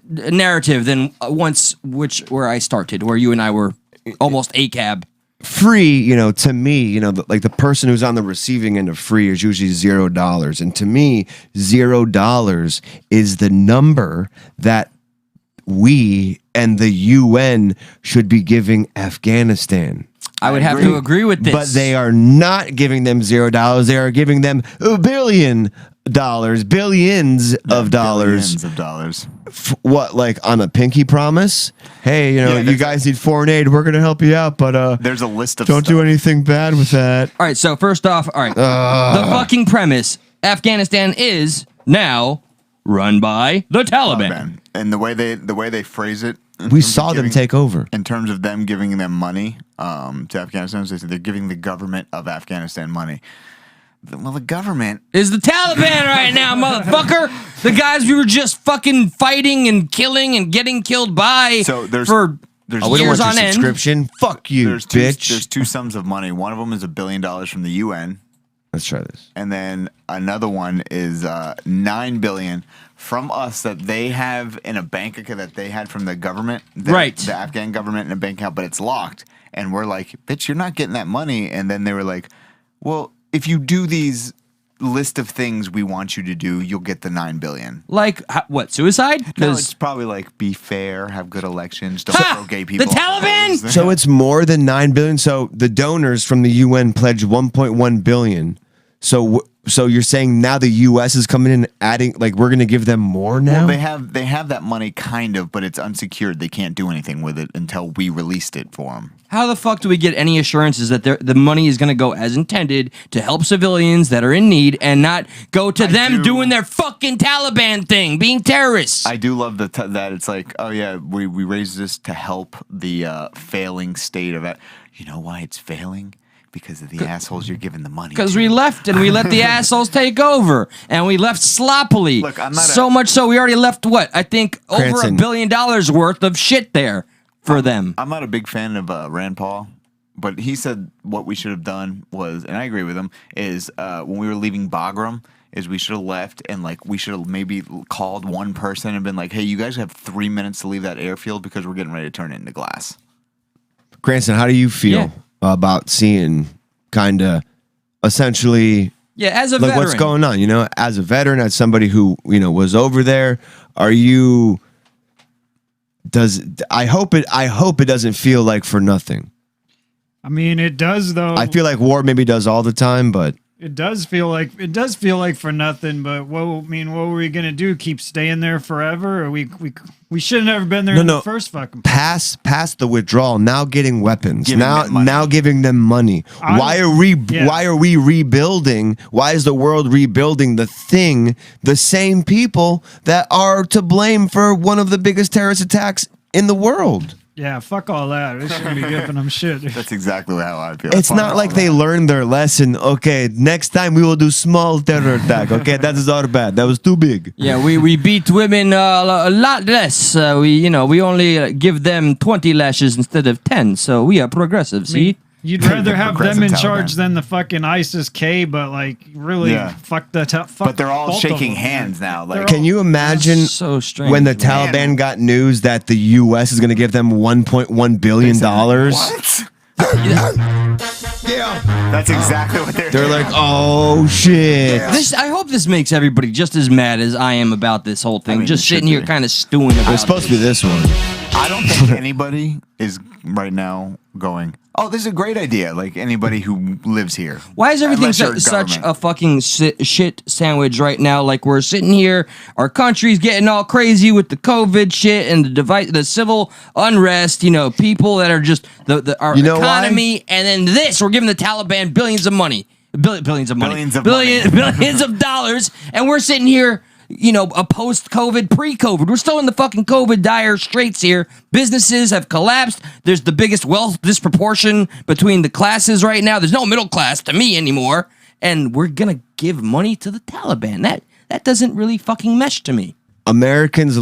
narrative than where I started, where you and I were almost a cab. Free, you know, to me, you know, like the person who's on the receiving end of free is usually $0. And to me, $0 is the number that we and the UN should be giving Afghanistan. I would have to agree with this. But they are not giving them $0. They are giving them $1 billion, billions of dollars. Billions of dollars. What, like on a pinky promise? Hey, you know, you guys need foreign aid. We're going to help you out, but there's a list of don't do anything bad with that. All right, so first off, the fucking premise, Afghanistan is now run by the Taliban. And the way they phrase it, we saw them take over. In terms of them giving them money to Afghanistan, they said they're giving the government of Afghanistan money. Well, the government is the Taliban right now, motherfucker. The guys we were just fucking fighting and killing and getting killed by there's years on end. Subscription. Fuck you, bitch. There's two sums of money. One of them is $1 billion from the UN. Let's try this. And then another one is $9 billion from us that they have in a bank account that they had from the government, the Afghan government in a bank account, but it's locked. And we're like, bitch, you're not getting that money. And then they were like, well, if you do these list of things we want you to do, you'll get the $9 billion. Like what? Suicide? No, it's probably like be fair, have good elections, don't throw gay people. The Taliban. So it's more than $9 billion. So the donors from the UN pledged $1.1 billion. So you're saying now the U.S. is coming in and adding, like, we're going to give them more now? Well, they have that money kind of, but it's unsecured. They can't do anything with it until we released it for them. How the fuck do we get any assurances that the money is going to go as intended to help civilians that are in need and not go to them doing their fucking Taliban thing, being terrorists? I do love that it's like, oh yeah, we raised this to help the failing state of it. You know why it's failing? Because of the assholes you're giving the money to. Because we left and we let the assholes take over. And we left sloppily. Look, I'm not so much so we already left, what? I think over $1 billion worth of shit there for them. I'm not a big fan of Rand Paul, but he said what we should have done was, and I agree with him, is when we were leaving Bagram, is we should have left and like we should have maybe called one person and been like, hey, you guys have 3 minutes to leave that airfield because we're getting ready to turn it into glass. Cranston, how do you feel about seeing kind of essentially as a like veteran, what's going on, you know, as a veteran, as somebody who, you know, was over there, I hope it doesn't feel like for nothing. I mean, it does though. I feel like war maybe does all the time, but it does feel like for nothing. But what were we gonna do? Keep staying there forever? Or we should have never been there in the first fucking place. Past the withdrawal, now getting weapons, now giving them money. Why are we rebuilding? Why is the world rebuilding the same people that are to blame for one of the biggest terrorist attacks in the world? Yeah, fuck all that. They shouldn't be giving them shit. That's exactly how I feel. It's not like they learned their lesson. Okay, next time we will do small terror attack. Okay, that is our bad. That was too big. Yeah, we beat women a lot less. We only give them 20 lashes instead of 10. So we are progressive. See. You'd rather have them in charge than the fucking ISIS-K, but like really fuck the But they're all shaking hands now. Like, can you imagine so strange, when the Taliban got news that the U.S. is going to give them $1.1 billion? What? That's exactly what they're like, oh shit. I hope this makes everybody just as mad as I am about this whole thing. Just sitting here kind of stewing about it. It's supposed to be this one. I don't think anybody is right now going, oh, this is a great idea. Like anybody who lives here. Why is everything such a fucking shit sandwich right now? Like we're sitting here, our country's getting all crazy with the COVID shit and the civil unrest. You know, people that are just our economy, and then we're giving the Taliban billions of money, billions of dollars, and we're sitting here. You know, a post-COVID, pre-COVID. We're still in the fucking COVID dire straits here. Businesses have collapsed. There's the biggest wealth disproportion between the classes right now. There's no middle class to me anymore. and we're gonna give money to the Taliban. That doesn't really fucking mesh to me. Americans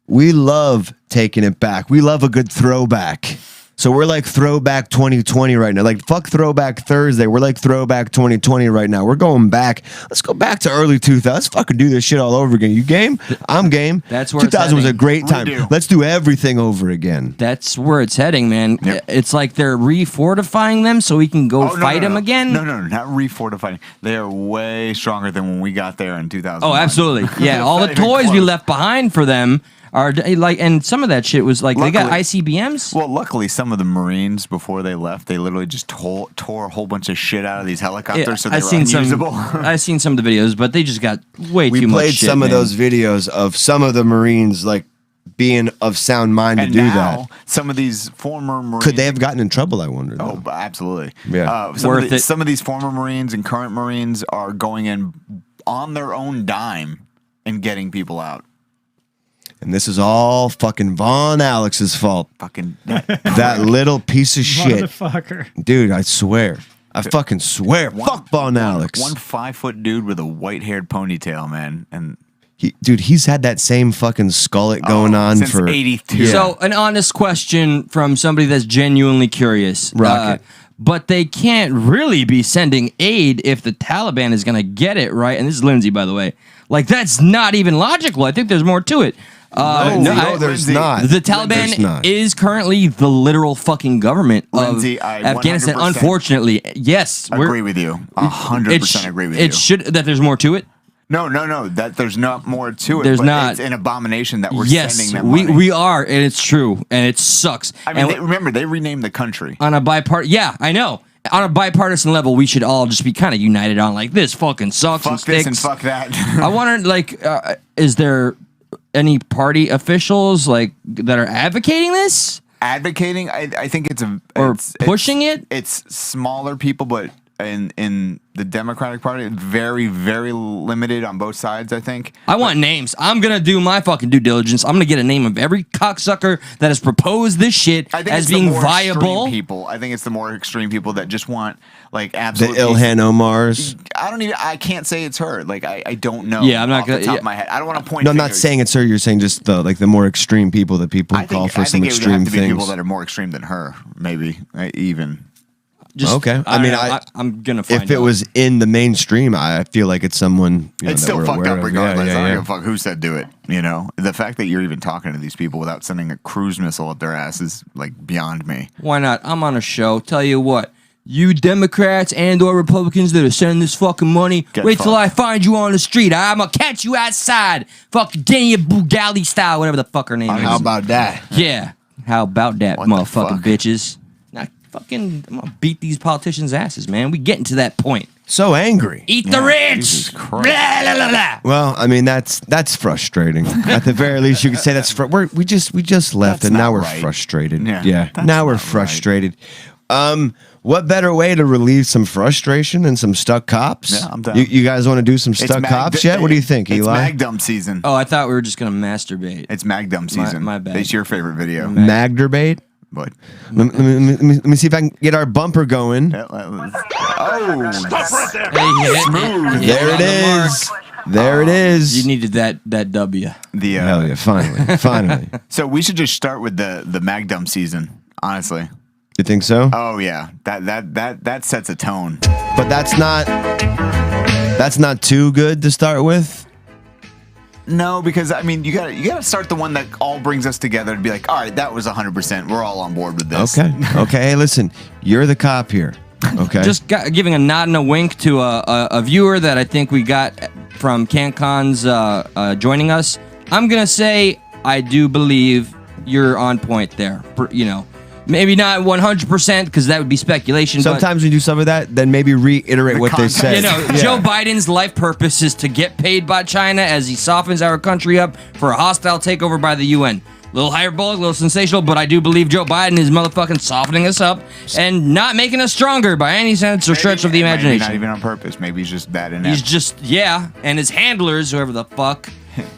we love taking it back. We love a good throwback. So we're like throwback 2020 right now. Like fuck throwback Thursday. We're like throwback 2020 right now. We're going back. Let's go back to early 2000s. Let's fucking do this shit all over again. You game? I'm game. That's where 2000 was a great time. Let's do everything over again. That's where it's heading, man. Yep. It's like they're refortifying them so we can go fight them again. No, not refortifying. They are way stronger than when we got there in 2000. Oh, absolutely. Yeah, all the toys we left behind for them are like, and some of that shit was like, luckily, they got ICBMs. Well, luckily, some of the Marines before they left, they literally just tore a whole bunch of shit out of these helicopters, so they were unusable. I've seen some of the videos, but they just got way too much shit. We played some of those videos of some of the Marines like being of sound mind to do that. Some of these former Marines, could they have gotten in trouble? I wonder. Oh, absolutely. Yeah, some of these former Marines and current Marines are going in on their own dime and getting people out. And this is all fucking Von Alex's fault. Fucking that little piece of shit. Motherfucker. Dude, I swear. I fucking swear. Fuck Von Alex. One 5-foot dude with a white-haired ponytail, man. And he's had that same fucking skullet going on since for 82. Yeah. So, an honest question from somebody that's genuinely curious. Rocket. But they can't really be sending aid if the Taliban is going to get it, right? And this is Lindsay, by the way. Like, that's not even logical. I think there's more to it. No, there's not. The Taliban is currently the literal fucking government of Afghanistan. 100%. Unfortunately, yes, agree with you. 100% agree with you. It should that there's more to it. No. That there's not more to it. There's but not. It's an abomination that we're sending them money. we are, and it's true, and it sucks. I mean, remember they renamed the country on a bipartisan. Yeah, I know. On a bipartisan level, we should all just be kind of united on like this fucking sucks. Fuck and sticks. this and fuck that. I wonder, like, is there any party officials like that are advocating this? Advocating, I think it's pushing it. It's smaller people, but in the Democratic Party, very, very limited on both sides, I think. I want names. I'm gonna do my fucking due diligence. I'm gonna get a name of every cocksucker that has proposed this shit as being viable. People, I think it's the more extreme people that just want like absolutely the Ilhan Omar's. I can't say it's her. Like I don't know. Yeah, I'm not gonna. Off the top of my head, I don't want to point. No, I'm fingers. not saying it's her. You're saying just the more extreme people that people call for some extreme it would have to be things. people that are more extreme than her, maybe even. Okay, I'm gonna find if it out. was in the mainstream, I feel like it's someone. It's still fucked up regardless. Yeah, I don't give a fuck who said do it. You know, the fact that you're even talking to these people without sending a cruise missile up their ass is like beyond me. Why not? I'm on a show. Tell you what, you Democrats and/or Republicans that are sending this fucking money, wait till I find you on the street. I'm gonna catch you outside, fuck Daniel Bugali style, whatever the fuck her name is. How about that? Yeah, how about that, motherfucking bitches? I'm gonna beat these politicians' asses, man. We getting to that point. So angry. Eat the rich. Blah, blah, blah, blah. Well, I mean that's frustrating. At the very least, you could say that's we just left, and now we're frustrated. Yeah. Now we're frustrated. What better way to relieve some frustration than some stuck cops? Yeah, I'm down. You guys want to do some stuck cops yet? What do you think, Eli? It's Magdump season. Oh, I thought we were just gonna masturbate. It's Magdump season. My bad. It's your favorite video. Magdurbate? But let me see if I can get our bumper going. There it is. There it is. You needed that W. Hell yeah! Finally. So we should just start with the Magdump season. Honestly, you think so? Oh yeah, that sets a tone. But that's not too good to start with. No, because I mean, you gotta start the one that all brings us together to be like, all right, that was 100%. We're all on board with this. Okay. Hey, listen, you're the cop here. Okay. Just giving a nod and a wink to a viewer that I think we got from CanCon's joining us. I'm gonna say I do believe you're on point there. You know, maybe not 100% because that would be speculation. Sometimes we do some of that, then maybe reiterate what they say. You know, Joe Biden's life purpose is to get paid by China as he softens our country up for a hostile takeover by the UN. A little hyperbolic, a little sensational, but I do believe Joe Biden is motherfucking softening us up and not making us stronger by any sense or stretch of the imagination. Maybe not even on purpose. Maybe he's just that inept. He's just, and his handlers, whoever the fuck,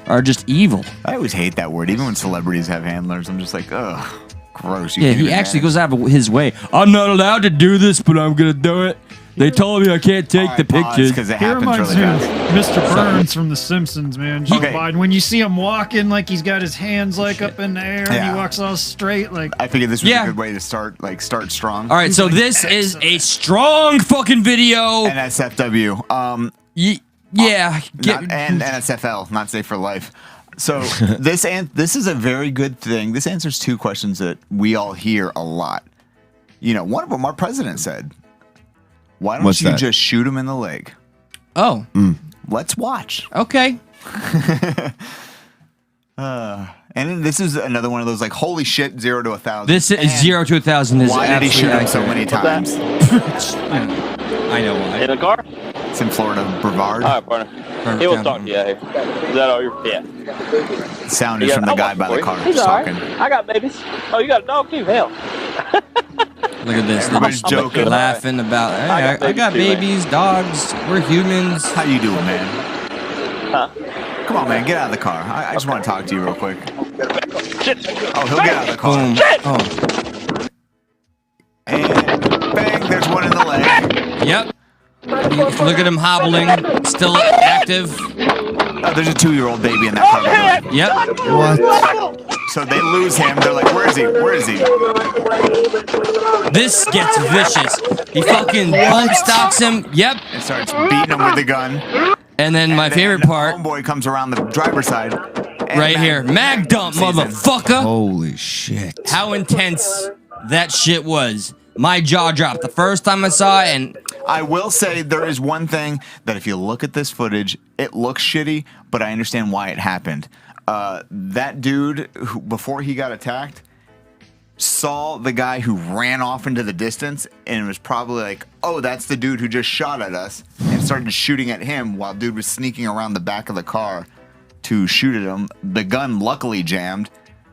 are just evil. I always hate that word. Even when celebrities have handlers, I'm just like, ugh. Gross. Yeah, he actually goes out of his way. I'm not allowed to do this, but I'm gonna do it. They told me I can't take the pictures. Because it He happens reminds really me of fast. Mr. Burns from The Simpsons, man. Joe Okay. Biden. When you see him walking, like he's got his hands like up in the air, and Yeah. he walks all straight, like. I figured this was Yeah. a good way to start strong. All right, so this is a strong fucking video. NSFW. Yeah. And NSFL, not safe for life. So this is a very good thing. This answers two questions that we all hear a lot. You know, one of them our president said, "Why don't What's you that? just shoot him in the leg?" Oh. Let's watch. Okay. And then this is another one of those like, holy shit, 0 to 1,000. This is 0 to 1,000 is Why did he shoot him so many times? I know why. In the car? It's in Florida, Brevard. All right, partner. He was talking to you out here. Is that all your? Yeah. The sound is from the guy by the car He's all right. talking. I got babies. Oh, you got a dog too? Hell. Look at this. Everybody's joking. Laughing about, hey, I got babies, dogs, we're humans. How you doing, man? Huh? Come on, man, get out of the car. I just want to talk to you real quick. Shit. Oh, he'll get out of the car. Boom. Oh. And bang, there's one in the leg. Yep. Look at him hobbling, still active. Oh, there's a 2-year-old baby in that car. by the way. Yep. What? So they lose him. They're like, where is he? Where is he? This gets vicious. He fucking bump stocks him. Yep. And starts beating him with the gun. And then my favorite part, Homeboy comes around the driver's side. right here. Mag dump, motherfucker. Holy shit. How intense that shit was. My jaw dropped the first time I saw it, and I will say there is one thing that if you look at this footage, it looks shitty, but I understand why it happened. That dude, who, before he got attacked, saw the guy who ran off into the distance and was probably like, oh, that's the dude who just shot at us, and started shooting at him while dude was sneaking around the back of the car to shoot at him. The gun luckily jammed.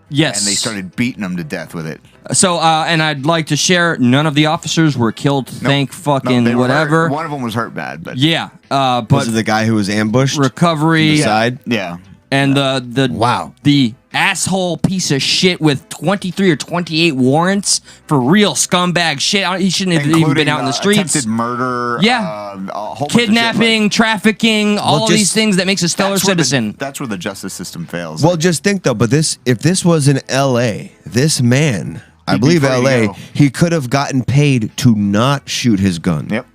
yes. And they started beating him to death with it. So, and I'd like to share, none of the officers were killed. Thank fucking they were whatever. hurt. One of them was hurt bad, but Yeah. Was But it the guy who was ambushed? recovery. The side? yeah. And the asshole piece of shit with 23 or 28 warrants for real scumbag shit. He shouldn't have even been out in the streets. Attempted murder. Yeah. A whole bunch of shit, Kidnapping, like- trafficking, all of these things that makes a stellar That's where citizen. that's where the justice system fails. Well, just think though, but if this was in L.A., this man, I He'd be believe free to L.A., go. he could have gotten paid to not shoot his gun. Yep.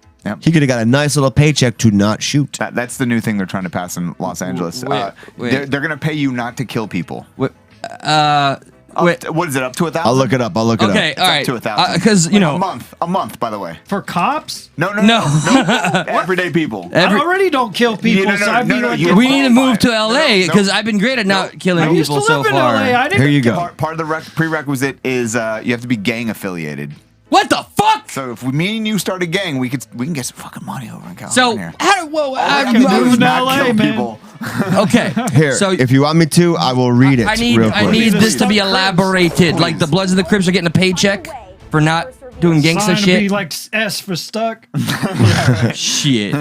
He could have got a nice little paycheck to not shoot. That's the new thing they're trying to pass in Los Angeles. Wait. They're going to pay you not to kill people. Wait. What is it, up to 1,000? I'll look it up. Okay, It's all up right. to 1,000. Because, you know. A month, by the way. For cops? No. Everyday people. I already don't kill people, so I'd be like, we need to move to LA because I've been great at not killing I used people to so live in far. LA. I didn't. Here you go. Part of the prerequisite is you have to be gang affiliated. What the fuck? So if me and you start a gang, we can get some fucking money over in So California. how can do move is to not LA, kill man. people. okay. Here, So if you want me to, I will read it. I need real quick. I need this to be Stuck Crips. elaborated. Like the Bloods of the Crips are getting a paycheck for not doing gangsta Sign to be shit. like S for stuck. Shit.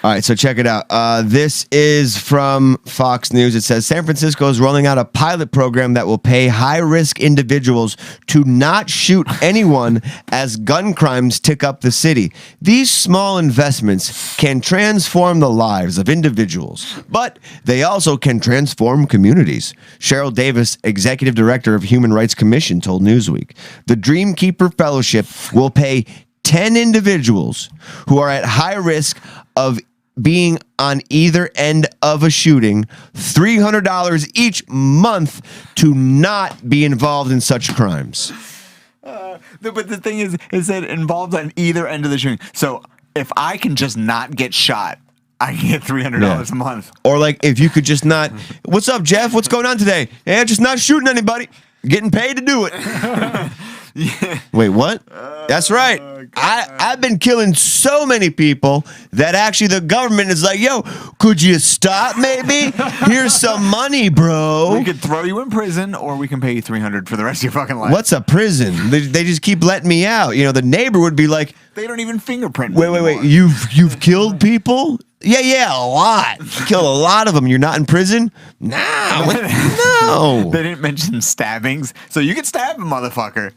All right, so check it out. This is from Fox News. It says San Francisco is rolling out a pilot program that will pay high-risk individuals to not shoot anyone as gun crimes tick up the city. These small investments can transform the lives of individuals, but they also can transform communities. Cheryl Davis, executive director of Human Rights Commission, told Newsweek. The Dreamkeeper Fellowship will pay 10 individuals who are at high risk of being on either end of a shooting $300 each month to not be involved in such crimes. But the thing is that involved on either end of the shooting. So if I can just not get shot, I can get $300 a month. Or like if you could just not, what's up, Jeff? What's going on today? Yeah, just not shooting anybody. Getting paid to do it. Yeah. Wait, what? That's right. I've been killing so many people that actually the government is like, yo, could you stop maybe? Here's some money, bro. We could throw you in prison, or we can pay you $300 for the rest of your fucking life. What's a prison? They just keep letting me out. You know, the neighbor would be like, They don't even fingerprint me wait. anymore. You've killed people? Yeah, a lot. You killed a lot of them. You're not in prison? No. They didn't mention stabbings, so you could stab a motherfucker.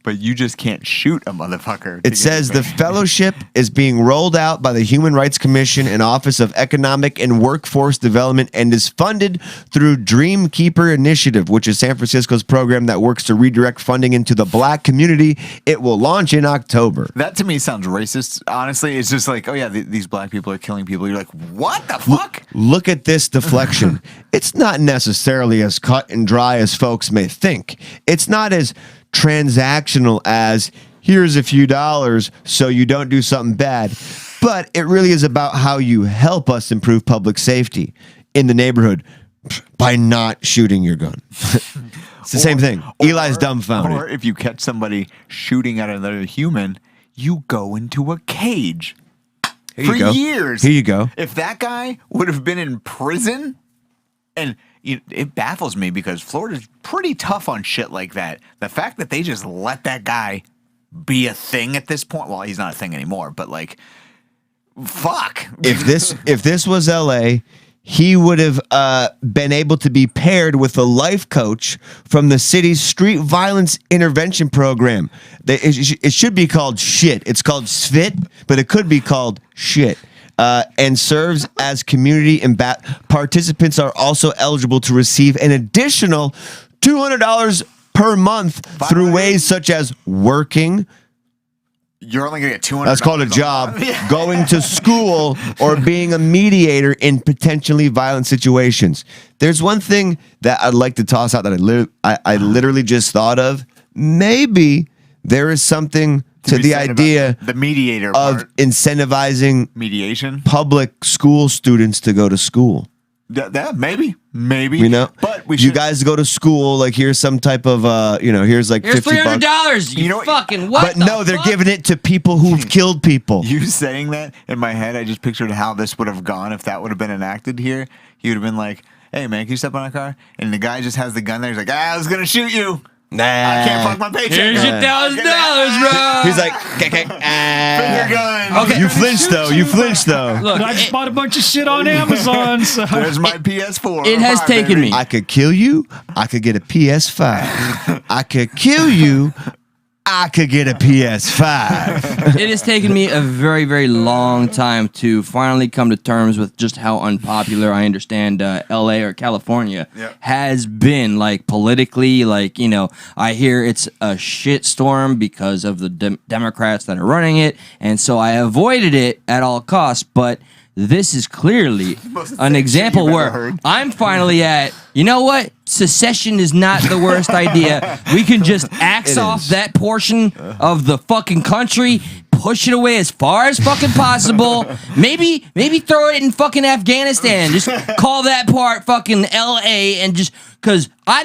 but you just can't shoot a motherfucker. It says the fellowship is being rolled out by the Human Rights Commission and Office of Economic and Workforce Development and is funded through Dreamkeeper Initiative, which is San Francisco's program that works to redirect funding into the black community. It will launch in October. That to me sounds racist. Honestly, it's just like, oh yeah, these black people are killing people. You're like, what the fuck? Look at this deflection. It's not necessarily as cut and dry as folks may think. It's not as transactional as here's a few dollars so you don't do something bad, but it really is about how you help us improve public safety in the neighborhood by not shooting your gun. It's the same thing. Eli's dumbfounded. Or if you catch somebody shooting at another human, you go into a cage for years. Here you go. If that guy would have been in prison, and it baffles me because Florida's pretty tough on shit like that. The fact that they just let that guy be a thing at this point, well, he's not a thing anymore, but like, fuck. If this was LA, he would have been able to be paired with a life coach from the city's street violence intervention program. It should be called SHIT. It's called SVIT, but it could be called SHIT. And serves as community participants are also eligible to receive an additional $200 per month through ways such as working. You're only gonna get $200. That's called a job. Going to school or being a mediator in potentially violent situations. There's one thing that I'd like to toss out that I literally just thought of. Maybe there is something to the idea the mediator of part. Mediation public school students to go to school. That maybe. You know, but you guys go to school. Like here's some type of here's like here's $50. $300. You know fucking what? But no, they're giving it to people who've killed people. You saying that in my head, I just pictured how this would have gone if that would have been enacted here. He would have been like, "Hey man, can you step on a car?" And the guy just has the gun there. He's like, "I was gonna shoot you. Nah, I can't fuck my paycheck. Here's your $1,000, bro." He's like, Finger gun. Okay. You flinched though. You flinched though. Look, I just bought a bunch of shit on Amazon. So. There's my PS4. It has taken me. I could kill you. I could get a PS5. I could kill you. I could get a PS5. It has taken me a very, very long time to finally come to terms with just how unpopular I understand LA or California has been, like politically. Like, you know, I hear it's a shitstorm because of the Democrats that are running it, and so I avoided it at all costs. But this is clearly an example where I'm finally at, you know what? Secession is not the worst idea. We can just axe off that portion of the fucking country, push it away as far as fucking possible. Maybe throw it in fucking Afghanistan. Just call that part fucking LA and just because I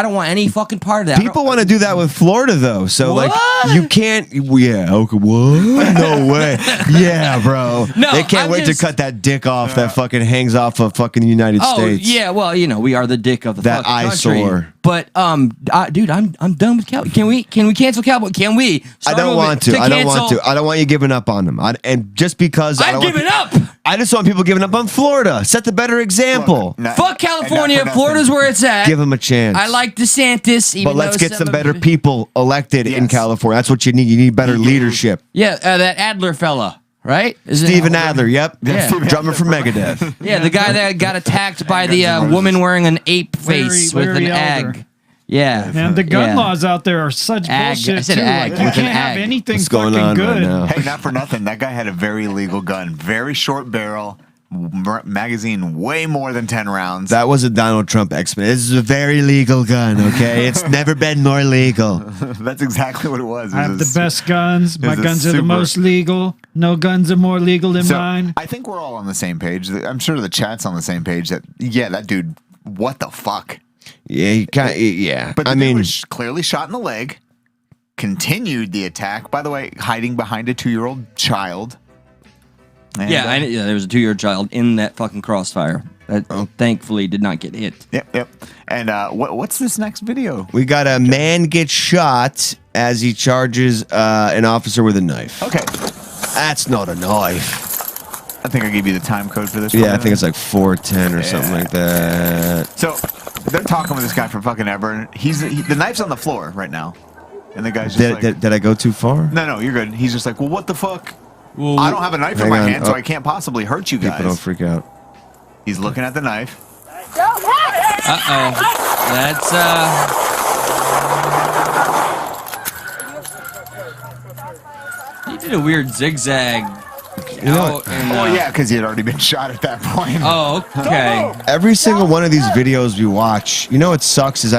don't want any fucking part of that. People want to do that with Florida though. So like you can't. Yeah. Okay. What? No way. Yeah, bro. No, they can't wait to cut that dick off that fucking hangs off of fucking United States. Yeah. Well, you know, we are the dick of the that fucking eyesore. Country. But dude, I'm done with Cowboy. Can we cancel Cowboy? Can we? I don't want to. I don't want to. I don't want you giving up on them. And just because I'm giving up. I just want people giving up on Florida. Set the better example. Fuck California. Florida's where it's at. Give them a chance. I like DeSantis. But let's get some better people elected in California. That's what you need. You need better leadership. Yeah, that Adler fella, right? Steven Adler, yep. Yeah. Drummer for Megadeth. Yeah, the guy that got attacked by the woman wearing an ape face with an ag. Yeah. And the gun laws out there are such bullshit, I said too. ag. Like, you can't have anything What's going fucking on good. right now? Hey, not for nothing. That guy had a very legal gun. Very short barrel. Magazine way more than 10 rounds. That was a Donald Trump X-Men. This is a very legal gun, okay? It's never been more legal. That's exactly what it was. I have the best guns. My guns are the most legal. No guns are more legal than mine. I think we're all on the same page. I'm sure the chat's on the same page that, that dude, what the fuck? Yeah, he yeah. But I mean, was clearly shot in the leg, continued the attack. By the way, hiding behind a 2-year-old child. And, there was a 2-year-old child in that fucking crossfire that thankfully did not get hit. Yep. And what's this next video? We got a man gets shot as he charges an officer with a knife. Okay. That's not a knife. I think I gave you the time code for this. Yeah, I think it's like 410 or something like that. So they're talking with this guy for fucking ever. The knife's on the floor right now. And the guy's just did I go too far? No, you're good. He's just like, well, what the fuck? Well, I don't have a knife in my hand, so I can't possibly hurt you guys. People don't freak out. He's looking at the knife. That's he did a weird zigzag. Yeah, because he had already been shot at that point. Oh, okay. Every single one of these videos we watch, you know what sucks is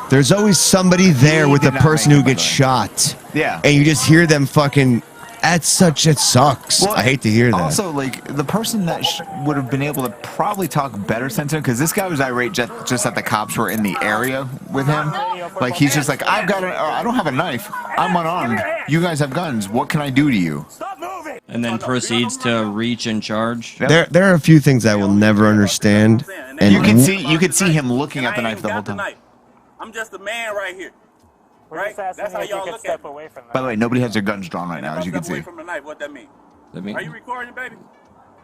there's always somebody there with the person who gets shot. Yeah. And you just hear them fucking, it sucks. Well, I hate to hear that. Also, like, the person that would have been able to probably talk better sense to him, because this guy was irate just that the cops were in the area with him. Like, he's just like, I don't have a knife. I'm unarmed. You guys have guns. What can I do to you? And then proceeds to reach and charge. There are a few things I will never understand. And you could see him looking at the knife the whole time. I'm just a man right here. Right? That's how y'all look at it. By the way, nobody has their guns drawn right now, as you can see. Away from the knife, what that mean? Are you recording, baby?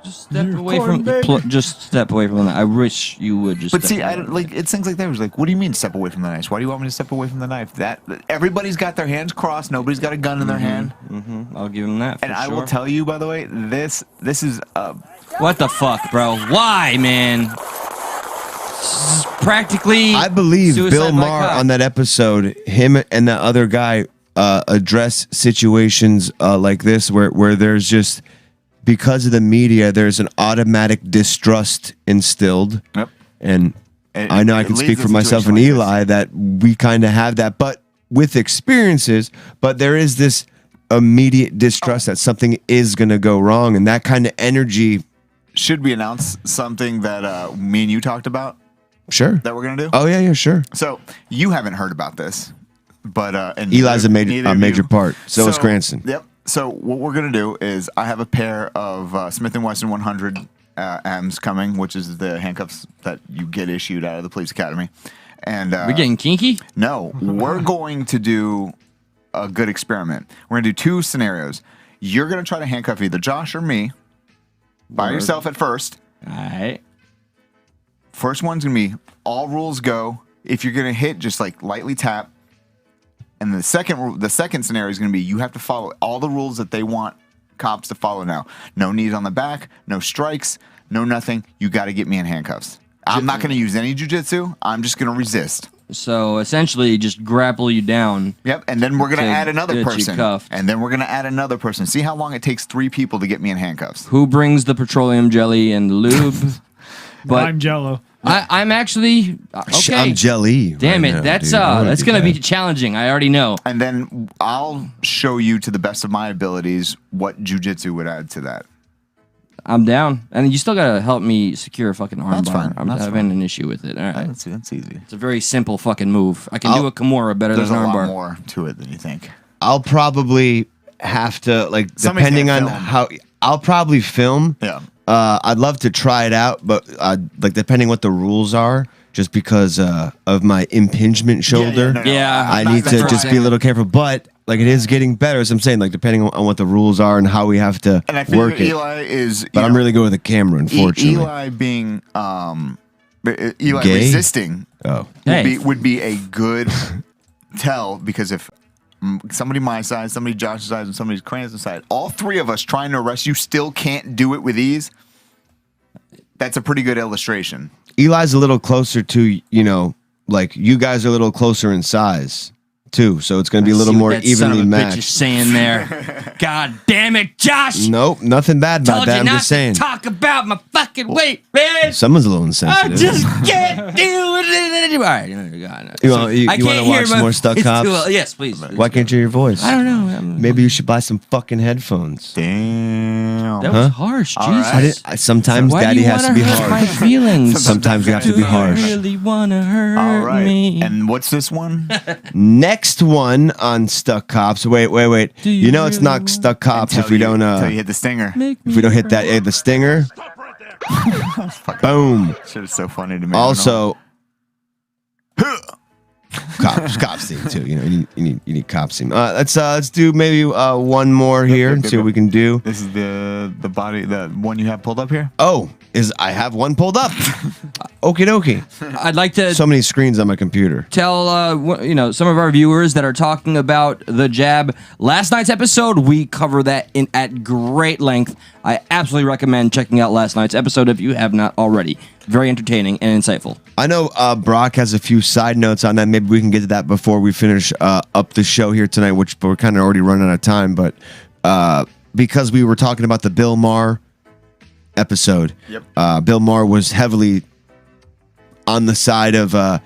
Just step away from the knife. I wish you would just. But see, it's things like that. It was like, what do you mean step away from the knife? Why do you want me to step away from the knife? That everybody's got their hands crossed. Nobody's got a gun in their hand. I'll give him that. And I will tell you, by the way, this is what the fuck, bro? Why, man? Practically. I believe Bill Maher on that episode, him and the other guy address situations like this where there's just, because of the media, there's an automatic distrust instilled. Yep. And I know I can speak for myself and Eli that we kind of have that, but with experiences, but there is this immediate distrust that something is going to go wrong, and that kind of energy. Should we announce something that me and you talked about? Sure. That we're going to do? Oh, yeah, sure. So, you haven't heard about this, but... and Eli's a major part. So is Cranston. Yep. So, what we're going to do is I have a pair of Smith & Wesson 100 M's coming, which is the handcuffs that you get issued out of the police academy. And we're getting kinky? No. We're going to do a good experiment. We're going to do two scenarios. You're going to try to handcuff either Josh or me by yourself at first. All right. First one's going to be all rules go. If you're going to hit, just like lightly tap. And the second scenario is going to be you have to follow all the rules that they want cops to follow now. No knees on the back, no strikes, no nothing. You got to get me in handcuffs. I'm not going to use any jujitsu. I'm just going to resist. So essentially just grapple you down. Yep, and then we're going to add another get you person. cuffed. And then we're going to add another person. See how long it takes 3 people to get me in handcuffs. Who brings the petroleum jelly and the lube? But I'm Jello. I'm actually okay. I'm jelly. Damn right it, now, that's dude. gonna be challenging. I already know. And then I'll show you to the best of my abilities what jujitsu would add to that. I'm down, and you still gotta help me secure a fucking armbar. That's fine. I'm having an issue with it. All right, that's easy. It's a very simple fucking move. I can do a Kimura better than an armbar. There's a lot more to it than you think. I'll probably have to, like, depending on how, I'll probably film. Yeah. I'd love to try it out, but like depending what the rules are, just because of my impingement shoulder, I need to just be a little careful. But like it is getting better, as I'm saying, like depending on what the rules are and how we have to and I think work it. Eli is, but I'm really good with the camera, unfortunately. Eli being Eli gay? resisting would be a good tell, because if somebody my size, somebody Josh's size, and somebody's Cranston's size, all 3 of us trying to arrest you still can't do it with ease. That's a pretty good illustration. Eli's a little closer to, like you guys are a little closer in size too, so it's going to be a little more evenly matched. Bitch is saying there. God damn it, Josh! Nope, nothing bad about that. I'm just saying. Talk about my fucking weight, man. Someone's a little insensitive. I just can't deal with it. All right, you want to watch more Stuck Cops? Yes, please. Why can't you hear your voice? I don't know. Maybe you should buy some fucking headphones. Damn. That was harsh. Jesus. Sometimes Daddy has to be harsh. My feelings. Sometimes you have to be harsh. You really wanna hurt me. And what's this one? Next one on Stuck Cops. Wait. You know it's not Stuck Cops if we don't. Until you hit the stinger. If we don't hit that, the stinger. Boom. Shit is so funny to me. Also, cops theme too. You need cops theme. Let's do maybe one more here and see what we can do. This is the one you have pulled up here. Oh, I have one pulled up. Okie dokie. I'd like to So many screens on my computer. tell some of our viewers that are talking about the jab. Last night's episode, we cover that at great length. I absolutely recommend checking out last night's episode if you have not already. Very entertaining and insightful. I know Brock has a few side notes on that. Maybe we can get to that before we finish up the show here tonight, which we're kind of already running out of time. But because we were talking about the Bill Maher episode, Bill Maher was heavily on the side of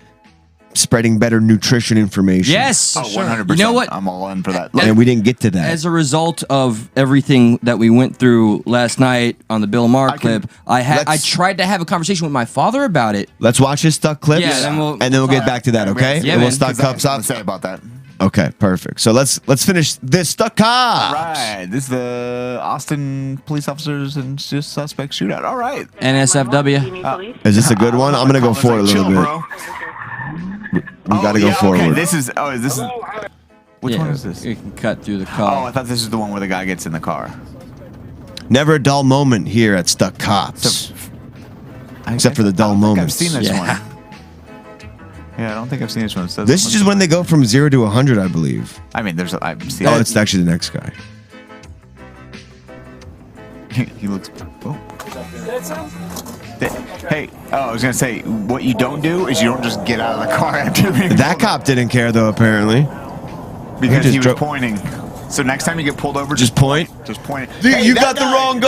spreading better nutrition information. Yes. Oh, 100%. You know what? I'm all in for that. And we didn't get to that. As a result of everything that we went through last night on the Bill Maher clip, I tried to have a conversation with my father about it. Let's watch his stuck clips, Yeah, and then we'll get back to that, okay? Yeah, and we'll man. stuck cups up. Say about that. Okay, perfect. So let's finish this stuck cup. All right. This is the Austin police officers and suspect shootout. All right. NSFW. Is this a good one? I'm gonna go forward a little bit. Bro. We gotta go forward. Okay, this is. Oh, is this? Which one is this? You can cut through the Oh, call. I thought this is the one where the guy gets in the car. Never a dull moment here at Stuck Cops. Except for the dull moments. I've seen this one. Yeah, I don't think I've seen this one. This is just when they go from 0 to 100, I believe. I mean, I've seen. Oh, it's actually the next guy. He looks. Oh. Hey, I was gonna say, what you don't do is you don't just get out of the car after being That cop didn't care though, apparently. because he was pointing. So next time you get pulled over, Just point. Just point. Dude, Hey, you that got the guy! wrong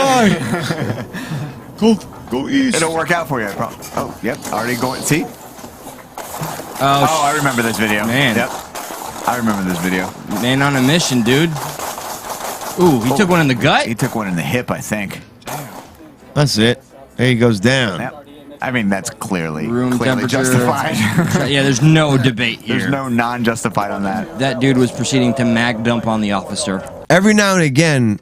guy. Go east. It'll work out for you. Oh, yep, already going. See? Oh, I remember this video. Man. Yep. I remember this video. Man on a mission, dude. Ooh, he took one in the gut? He took one in the hip, I think. That's it. There he goes down. Yep. I mean, that's clearly Room temperature. justified. Yeah, there's no debate here. There's no non-justified on that. That dude was proceeding to mag dump on the officer. Every now and again,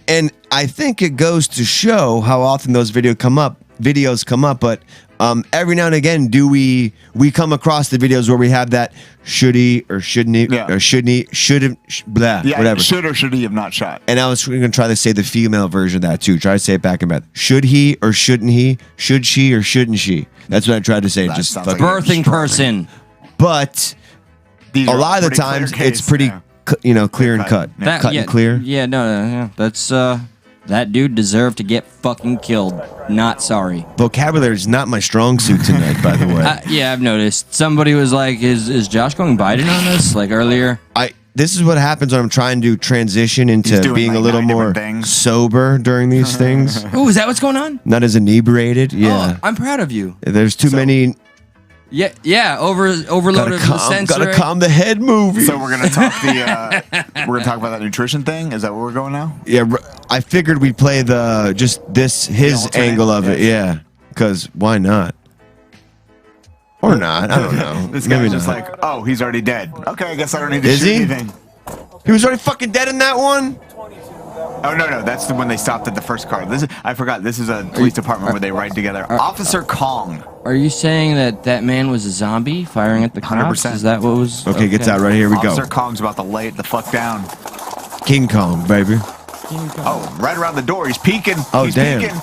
and I think it goes to show how often those videos come up, but every now and again do we come across the videos where we have that should he or shouldn't he or shouldn't he, shouldn't, blah, Yeah, whatever. should or should he have not shot? And I was going to try to say the female version of that too. Try to say it back and back. Should he or shouldn't he? Should she or shouldn't she? That's what I tried to say. That Just sounds like Birthing person. But These a are lot of the pretty clear times case, it's pretty, yeah. clear and cut. Yeah. Cut and clear. Yeah, no. That's, that dude deserved to get fucking killed. Not sorry. Vocabulary is not my strong suit tonight, by the way. Yeah, I've noticed. Somebody was like, is Josh going Biden on this? Like earlier? This is what happens when I'm trying to transition into doing, being like, a little 9 more different things. sober during these things. Ooh, is that what's going on? Not as inebriated. Yeah. Oh, I'm proud of you. There's too many. Yeah, overloaded with sensory. Gotta calm the head movie. So we're gonna talk we're gonna talk about that nutrition thing. Is that where we're going now? Yeah, I figured we'd play his alternate, angle of it. Yeah, because why not? Or not? I don't know. This Maybe guy's just not. like, oh, he's already dead. Okay, I guess I don't need to Is shoot he? anything. He was already fucking dead in that one. Oh no, that's when they stopped at the first car. I forgot. This is a police department where they ride together. Officer Kong. Are you saying that man was a zombie firing at the cops? 100%. Is that what was? Okay, gets out right here. We go. Officer Kong's about to lay it the fuck down. King Kong, baby. Oh, right around the door. He's peeking. Oh, He's damn. peeking.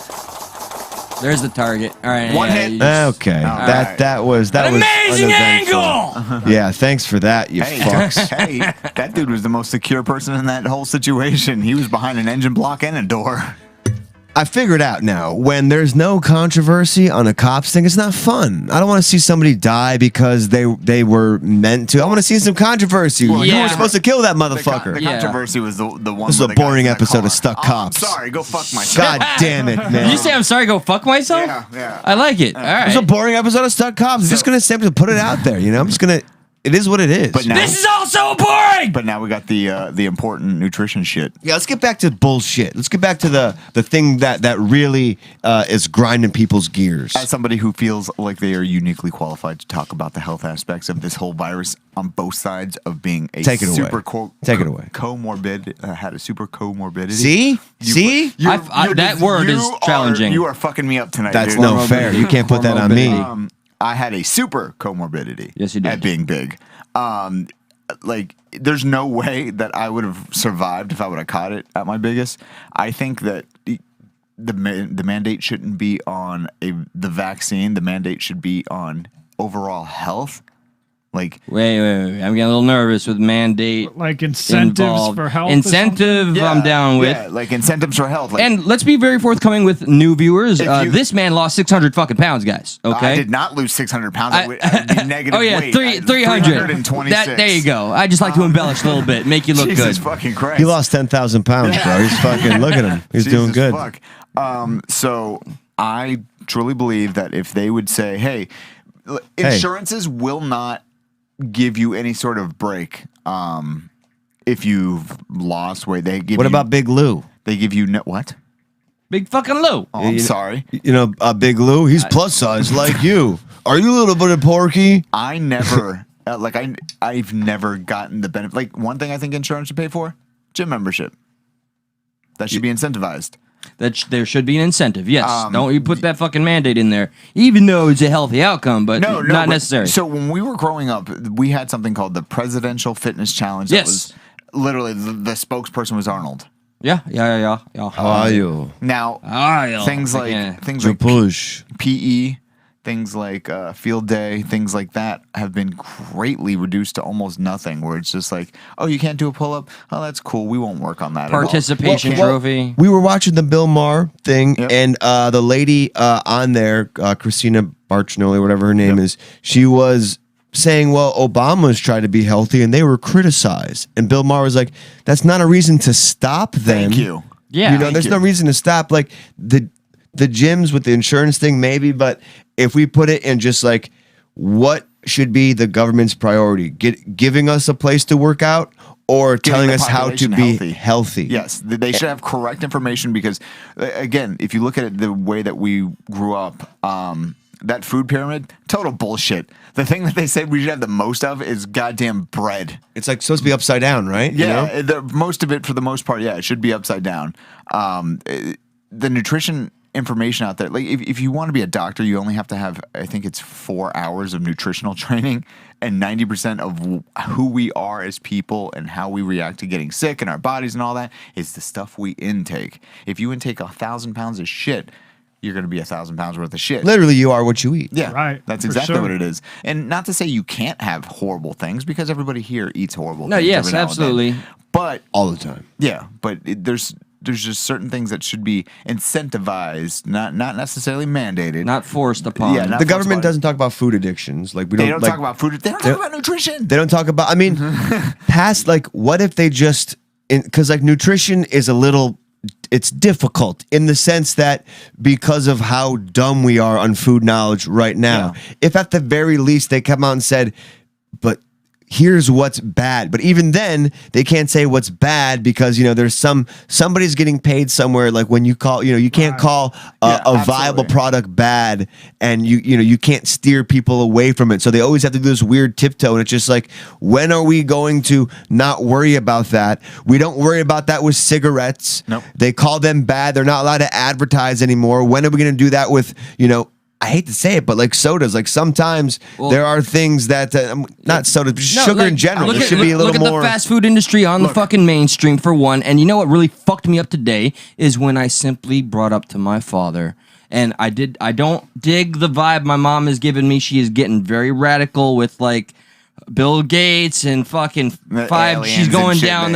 There's the target. All right. One yeah, hit. you just- Okay, right. that was amazing uneventful. angle. Yeah, thanks for that, you Hey, fucks. hey, that dude was the most secure person in that whole situation. He was behind an engine block and a door. I figured out now, when there's no controversy on a cops thing, it's not fun. I don't want to see somebody die because they were meant to. I want to see some controversy. Well, You yeah. were supposed to kill that motherfucker. The Yeah. controversy was the one. This is where a the guy's boring in the episode car. of Stuck Oh, Cops. I'm sorry, go fuck myself. God damn it, man. Did you say I'm sorry? Go fuck myself. Yeah. I like it. All right. It's a boring episode of Stuck Cops. I'm just going to simply put it out there, I'm just going to... It is what it is. But now, This is also boring. but now we got the important nutrition shit. Yeah, let's get back to bullshit. Let's get back to the thing that really is grinding people's gears. As somebody who feels like they are uniquely qualified to talk about the health aspects of this whole virus on both sides of being a Take it away. super Take it away. had a super comorbidity. See? See? That word is challenging. You are fucking me up tonight. That's dude. no fair. You can't put that on me. I had a super comorbidity. Yes, you did. At being big. Like, there's no way that I would have survived if I would have caught it at my biggest. I think that the mandate shouldn't be on the vaccine. The mandate should be on overall health. Like, wait. I'm getting a little nervous with mandate. Like incentives involved. for health. Incentive, I'm down with. Yeah, like incentives for health. Like, and let's be very forthcoming with new viewers. This man lost 600 fucking pounds, guys. Okay, I did not lose 600 pounds. I would be negative. Oh yeah, weight. 300. 326. There you go. I just like to embellish a little bit, make you look Jesus good. fucking Christ. He lost 10,000 pounds, bro. He's fucking, look at him. He's doing good. Fuck. So I truly believe that if they would say, hey, insurances will not give you any sort of break if you've lost weight. They give. What about Big Lou? They give you what? Big fucking Lou. Oh, I'm sorry. You know, Big Lou. He's plus size like you. Are you a little bit of porky? I never I've never gotten the benefit. Like, one thing I think insurance should pay for: gym membership. That should be incentivized. There should be an incentive. Yes. Don't you put that fucking mandate in there, even though it's a healthy outcome, but not necessary. So when we were growing up, we had something called the Presidential Fitness Challenge. That was literally the spokesperson was Arnold. Yeah. How are you? Now, things like push PE, things like field day, things like that have been greatly reduced to almost nothing. Where it's just like, oh, you can't do a pull up. Oh, that's cool. We won't work on that. Participation trophy. We were watching the Bill Maher thing, and the lady on there, Christina Barchnoli, whatever her name is, she was saying, well, Obama's tried to be healthy and they were criticized. And Bill Maher was like, that's not a reason to stop them. Thank you. Yeah. You know, there's no reason to stop. Like the gyms with the insurance thing, maybe, but if we put it in just like what should be the government's priority, giving us a place to work out or telling us how to be healthy. Yes, they should have correct information because, again, if you look at it the way that we grew up, that food pyramid, total bullshit. The thing that they said we should have the most of is goddamn bread. It's like supposed to be upside down, right? Yeah, you know? Most of it, for the most part, it should be upside down. The nutrition information out there, like if you want to be a doctor, you only have to have, I think it's 4 hours of nutritional training, and 90% of who we are as people and how we react to getting sick and our bodies and all that is the stuff we intake. If you intake 1,000 pounds of shit, you're going to be 1,000 pounds worth of shit. Literally, you are what you eat. Yeah, right. That's exactly what it is. And not to say you can't have horrible things, because everybody here eats horrible things. Yes, every now and absolutely. then. But all the time. Yeah, but there's just certain things that should be incentivized, not necessarily mandated, not forced upon. Yeah, the government doesn't talk about food addictions. Like they don't talk about food. They don't talk about nutrition. They don't talk about. I mean, past like, what if they just because like nutrition is a little. It's difficult in the sense that because of how dumb we are on food knowledge right now, if at the very least they come out and said, but here's what's bad. But even then, they can't say what's bad because, you know, there's somebody's getting paid somewhere. Like when you call, you know, you can't call a viable product bad, and you can't steer people away from it. So they always have to do this weird tiptoe. And it's just like, when are we going to not worry about that? We don't worry about that with cigarettes. Nope. They call them bad. They're not allowed to advertise anymore. When are we going to do that with, you know, I hate to say it, but like sodas, like sometimes there are things that, not sodas, but sugar in general. There should be a little more. Look at the fast food industry on the fucking mainstream for one. And you know what really fucked me up today is when I simply brought up to my father, and I don't dig the vibe my mom is giving me. She is getting very radical with like Bill Gates and fucking five. She's going down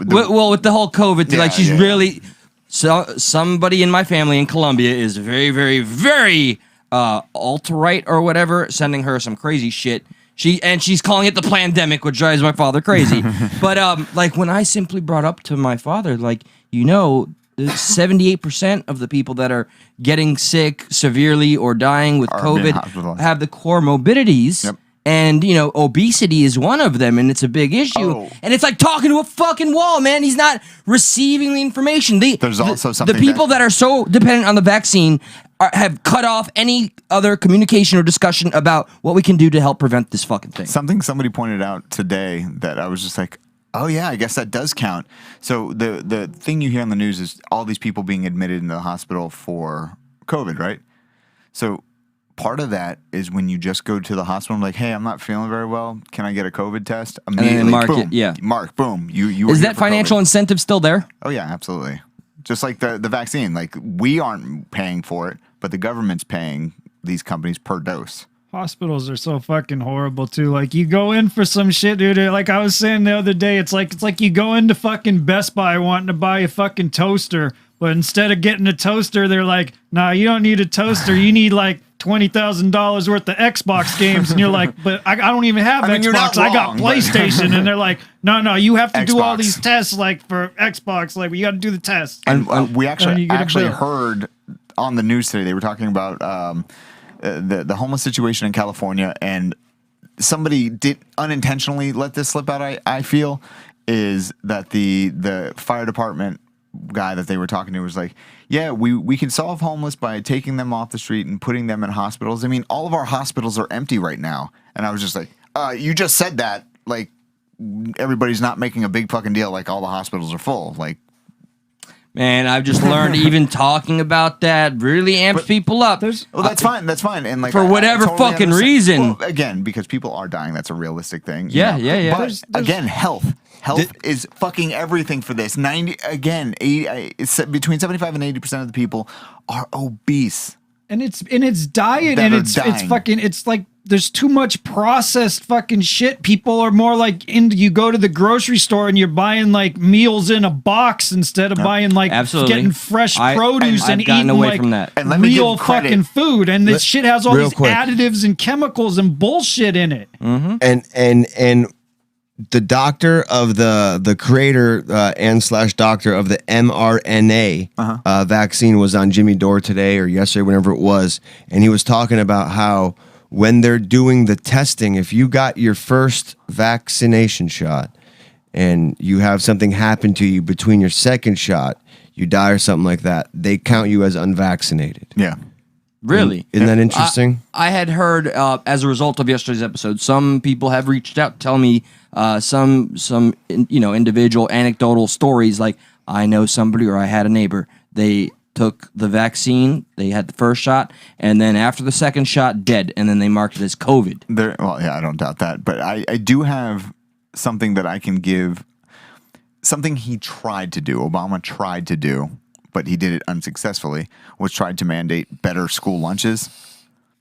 well with the whole COVID thing. Like she's really, so somebody in my family in Colombia is very, very, very alt-right or whatever, sending her some crazy shit. She's calling it the pandemic, which drives my father crazy. But like when I simply brought up to my father, like, you know, 78% of the people that are getting sick severely or dying with COVID have the core morbidities. Yep. And, you know, obesity is one of them, and it's a big issue. And it's like talking to a fucking wall, man. He's not receiving the information. There's also something. The people that are so dependent on the vaccine have cut off any other communication or discussion about what we can do to help prevent this fucking thing. Something somebody pointed out today that I was just like, oh yeah, I guess that does count. So the thing you hear on the news is all these people being admitted in the hospital for COVID, right? So part of that is when you just go to the hospital and like, hey, I'm not feeling very well. Can I get a COVID test? Immediately, and mark boom, it, yeah. Mark, boom. You is that financial incentive still there? Oh yeah, absolutely. Just like the vaccine. Like, we aren't paying for it, but the government's paying these companies per dose. Hospitals are so fucking horrible too. Like, you go in for some shit, dude. Like I was saying the other day, it's like you go into fucking Best Buy wanting to buy a fucking toaster, but instead of getting a toaster, they're like, "Nah, you don't need a toaster. You need like $20,000 worth of Xbox games." And you're like, "But I don't even have Xbox. I got PlayStation." And they're like, "No, you have to do all these tests like for Xbox. Like, you got to do the tests." And we actually heard on the news today, they were talking about the homeless situation in California, and somebody did unintentionally let this slip out. I feel is that the fire department guy that they were talking to was like, yeah, we can solve homeless by taking them off the street and putting them in hospitals. I mean, all of our hospitals are empty right now. And I was just like, you just said that, like, everybody's not making a big fucking deal, like all the hospitals are full. Like, man, I've just learned even talking about that really amps people up. Well, that's fine. That's fine. And like, for whatever totally fuction reason. Well, again, because people are dying. That's a realistic thing. Yeah. But again, health is fucking everything for this. Between 75 and 80% of the people are obese. And it's diet, and it's fucking, it's like there's too much processed fucking shit. People are more like you go to the grocery store and you're buying like meals in a box instead of buying like getting fresh produce and eating like and real fucking food. And this shit has all these additives and chemicals and bullshit in it. Mm-hmm. And the doctor of the creator and / doctor of the mRNA vaccine was on Jimmy Dore today or yesterday, whenever it was, and he was talking about how when they're doing the testing, if you got your first vaccination shot and you have something happen to you between your second shot, you die or something like that, they count you as unvaccinated. Yeah. Really? Isn't that interesting? I had heard, as a result of yesterday's episode, some people have reached out to tell me some individual anecdotal stories, like I know somebody or I had a neighbor, they took the vaccine, they had the first shot, and then after the second shot, dead, and then they marked it as COVID. Well, yeah, I don't doubt that, but I do have something that I can give, something he tried to do, Obama tried to do, but he did it unsuccessfully, was tried to mandate better school lunches.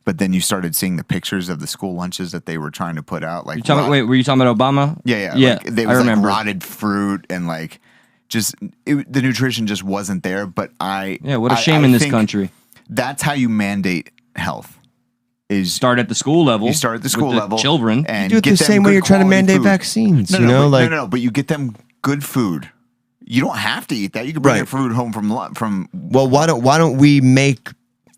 But then you started seeing the pictures of the school lunches that they were trying to put out. Like, were you talking about Obama? Yeah. Like, I remember. Like rotted fruit and like the nutrition just wasn't there. But what a shame in this country. That's how you mandate health. Is start at the school level. You start at the school level, children, and you do it the same way you're trying to mandate vaccines. No, but you get them good food. You don't have to eat that. You can bring your food home from. Well, why don't we make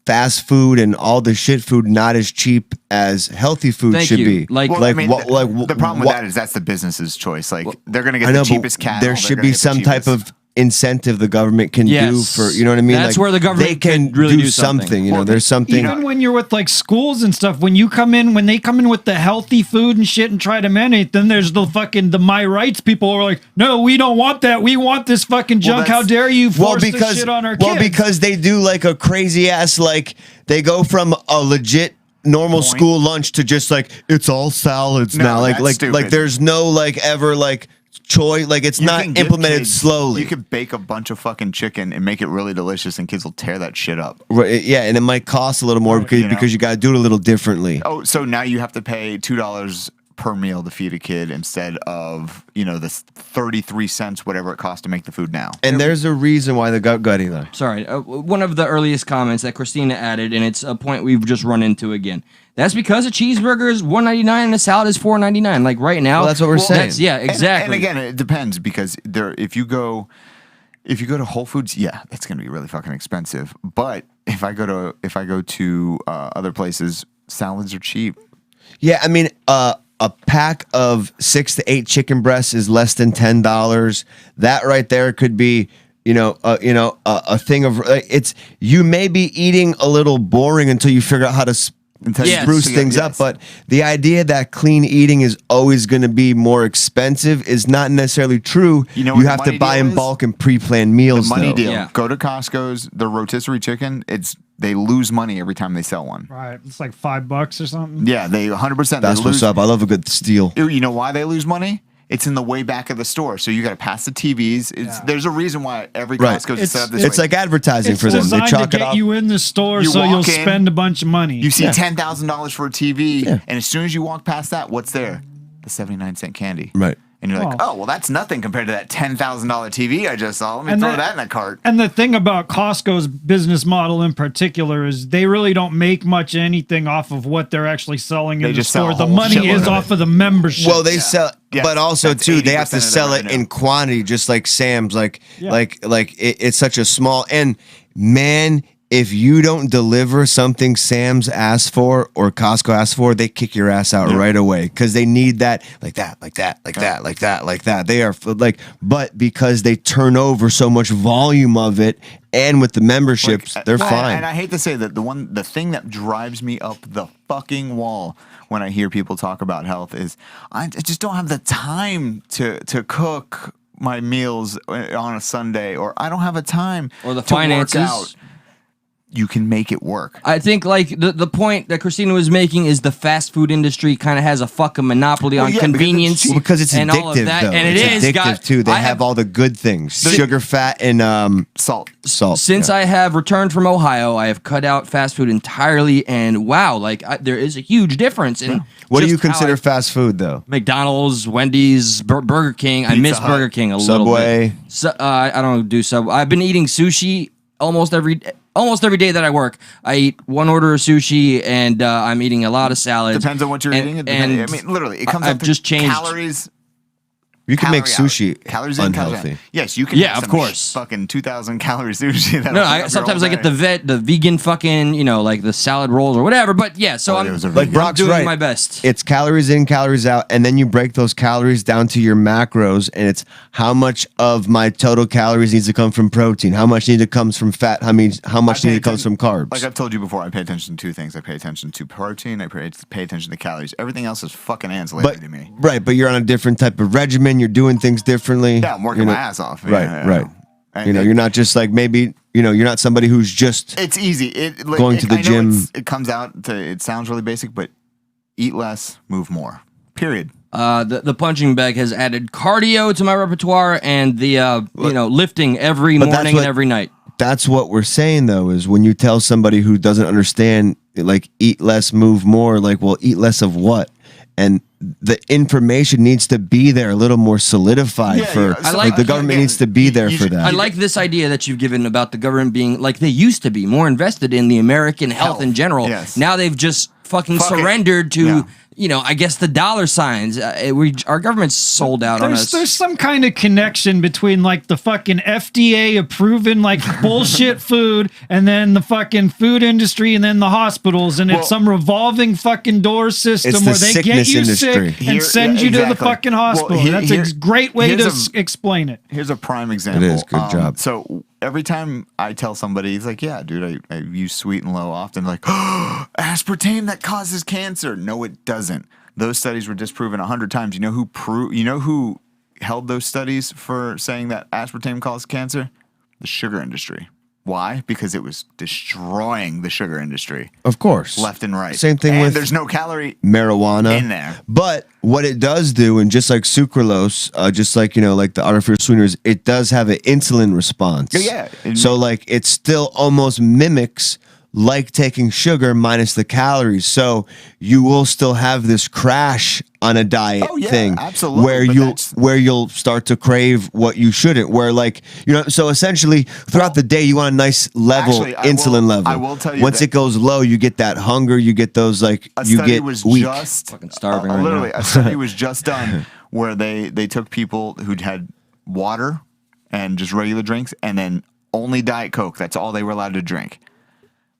fast food and all the shit food not as cheap as healthy food should be? The problem with that is that's the business's choice. Like, they're going to get the cheapest cattle. There should be some type of incentive the government can do for, you know what I mean? That's where the government can really do something. You know, there's something. Even when you're with like schools and stuff, when they come in with the healthy food and shit and try to mandate, then there's the my rights people who are like, no, we don't want that. We want this fucking junk. How dare you force this shit on our kids? Well, because they do like a crazy ass, like they go from a legit normal school lunch to just like, it's all salads now. Like there's no like ever like choice, like it's not implemented slowly. You could bake a bunch of fucking chicken and make it really delicious, and kids will tear that shit up. Right, yeah, and it might cost a little more because you got to do it a little differently. Oh, so now you have to pay $2 per meal to feed a kid instead of the 33 cents whatever it costs to make the food now. And there's a reason why the gut gutting though. Sorry, one of the earliest comments that Christina added, and it's a point we've just run into again. That's because a cheeseburger is $1.99 and a salad is $4.99. Like right now, that's what we're saying. Yeah, exactly. And again, it depends because if you go to Whole Foods, yeah, it's gonna be really fucking expensive. But if I go to other places, salads are cheap. Yeah, I mean, a pack of 6 to 8 chicken breasts is less than $10. That right there could be, a thing of it's. You may be eating a little boring until you figure out how to spruce things up. But the idea that clean eating is always going to be more expensive is not necessarily true. You have to buy in bulk and pre-planned meals. The money deal. Yeah. Go to Costco's. The rotisserie chicken. They lose money every time they sell one. Right. It's like $5 or something. Yeah, they 100%. That's what's up. I love a good steal. You know why they lose money? It's in the way back of the store, so you got to pass the TVs. There's a reason why every Right. Costco is set up this It's way. like advertising It's for them. They designed to chalk it get off. you in the store You so you'll walk in, spend a bunch of money. You see $10,000 for a TV, and as soon as you walk past that, what's there? The 79-cent candy. Right. And you're like, oh, well, that's nothing compared to that $10,000 TV I just saw. Let me throw that in that cart. And the thing about Costco's business model in particular is they really don't make much anything off of what they're actually selling in the just sell store. a The whole money shitload is of off of the membership. Well, they sell, but also that's too, they have 80% to of their sell it revenue. in quantity, just like Sam's. Like Yeah. It's such a small. And man, if you don't deliver something Sam's asked for or Costco asked for, they kick your ass out right away because they need that, like that, like that, like that, like that, like that. They are like, but because they turn over so much volume of it, and with the memberships, they're fine. And I hate to say that the thing that drives me up the fucking wall when I hear people talk about health is I just don't have the time to cook my meals on a Sunday, or I don't have a time Or the to work finances. out. You can make it work. I think like the point that Christina was making is the fast food industry kind of has a fucking monopoly on convenience because it's and addictive, all of that, though. and it's addictive guys. too. They I have all the good things: sugar, fat, and salt. Since I have returned from Ohio, I have cut out fast food entirely, and wow, like there is a huge difference in. What do just you how consider I- fast food, though? McDonald's, Wendy's, Burger King. I miss Hut, Burger King a Subway. little bit. So, I don't do Subway. I've been eating sushi almost every day that I work. I eat one order of sushi, and I'm eating a lot of salads. Depends on what you're eating. It depends, I mean, literally, it comes I've up to just changed calories. You can make calorie out. sushi Calories in, calories unhealthy. out. Yes, you can. Yeah, have of some course. Fucking 2,000 calorie sushi. that'll No, fill up your sometimes whole I get day. the vegan fucking, like the salad rolls or whatever. But yeah, so I'm Like Brock's doing right. my best. It's calories in, calories out, and then you break those calories down to your macros, and it's how much of my total calories needs to come from protein, how much need to comes from fat, how much need to comes from carbs. Like I've told you before, I pay attention to two things. I pay attention to protein. I pay attention to calories. Everything else is fucking ancillary to me. Right, but you're on a different type of regimen. You're doing things differently. Yeah, I'm working my ass off. Right, Yeah, right. And You're not just like maybe you're not somebody who's just It's easy. going to the I know gym. it comes out to. It sounds really basic, but eat less, move more. Period. The punching bag has added cardio to my repertoire and the lifting every But that's morning what- and every night. That's what we're saying though, is when you tell somebody who doesn't understand, like eat less, move more, like, well, eat less of what? And the information needs to be there a little more solidified the government needs to be there for that. I like this idea that you've given about the government being like they used to be more invested in the American health in general. Yes. Now they've just fucking Fuck it. surrendered to Yeah. I guess the dollar signs. Our government's sold out on us. There's some kind of connection between like the fucking FDA approving like bullshit food and then the fucking food industry and then the hospitals, and it's some revolving fucking door system It's the where they get sickness you industry. sick and send you to the fucking hospital. That's a great way to explain it. Here's a prime example. It is. Good job. So every time I tell somebody, he's like, yeah, dude, I use sweet and low often. Like, aspartame that causes cancer. No, it doesn't. Those studies were disproven 100 times. You know who held those studies for saying that aspartame caused cancer? The sugar industry. Why? Because it was destroying the sugar industry. Of course. Left and right. Same thing and with there's no calorie marijuana in there. But what it does do, and just like sucralose, just like like the artificial sweeteners, it does have an insulin response. Yeah. So like it still almost mimics like taking sugar minus the calories. So you will still have this crash on a diet thing, absolutely, where but you'll start to crave what you shouldn't. Where like so essentially throughout the day you want a nice level insulin level. I will tell you once that- it goes low, you get that hunger, you get those like A you study get was weak. just Fucking starving right literally now. a study was just done where they took people who'd had water and just regular drinks and then only Diet Coke. That's all they were allowed to drink.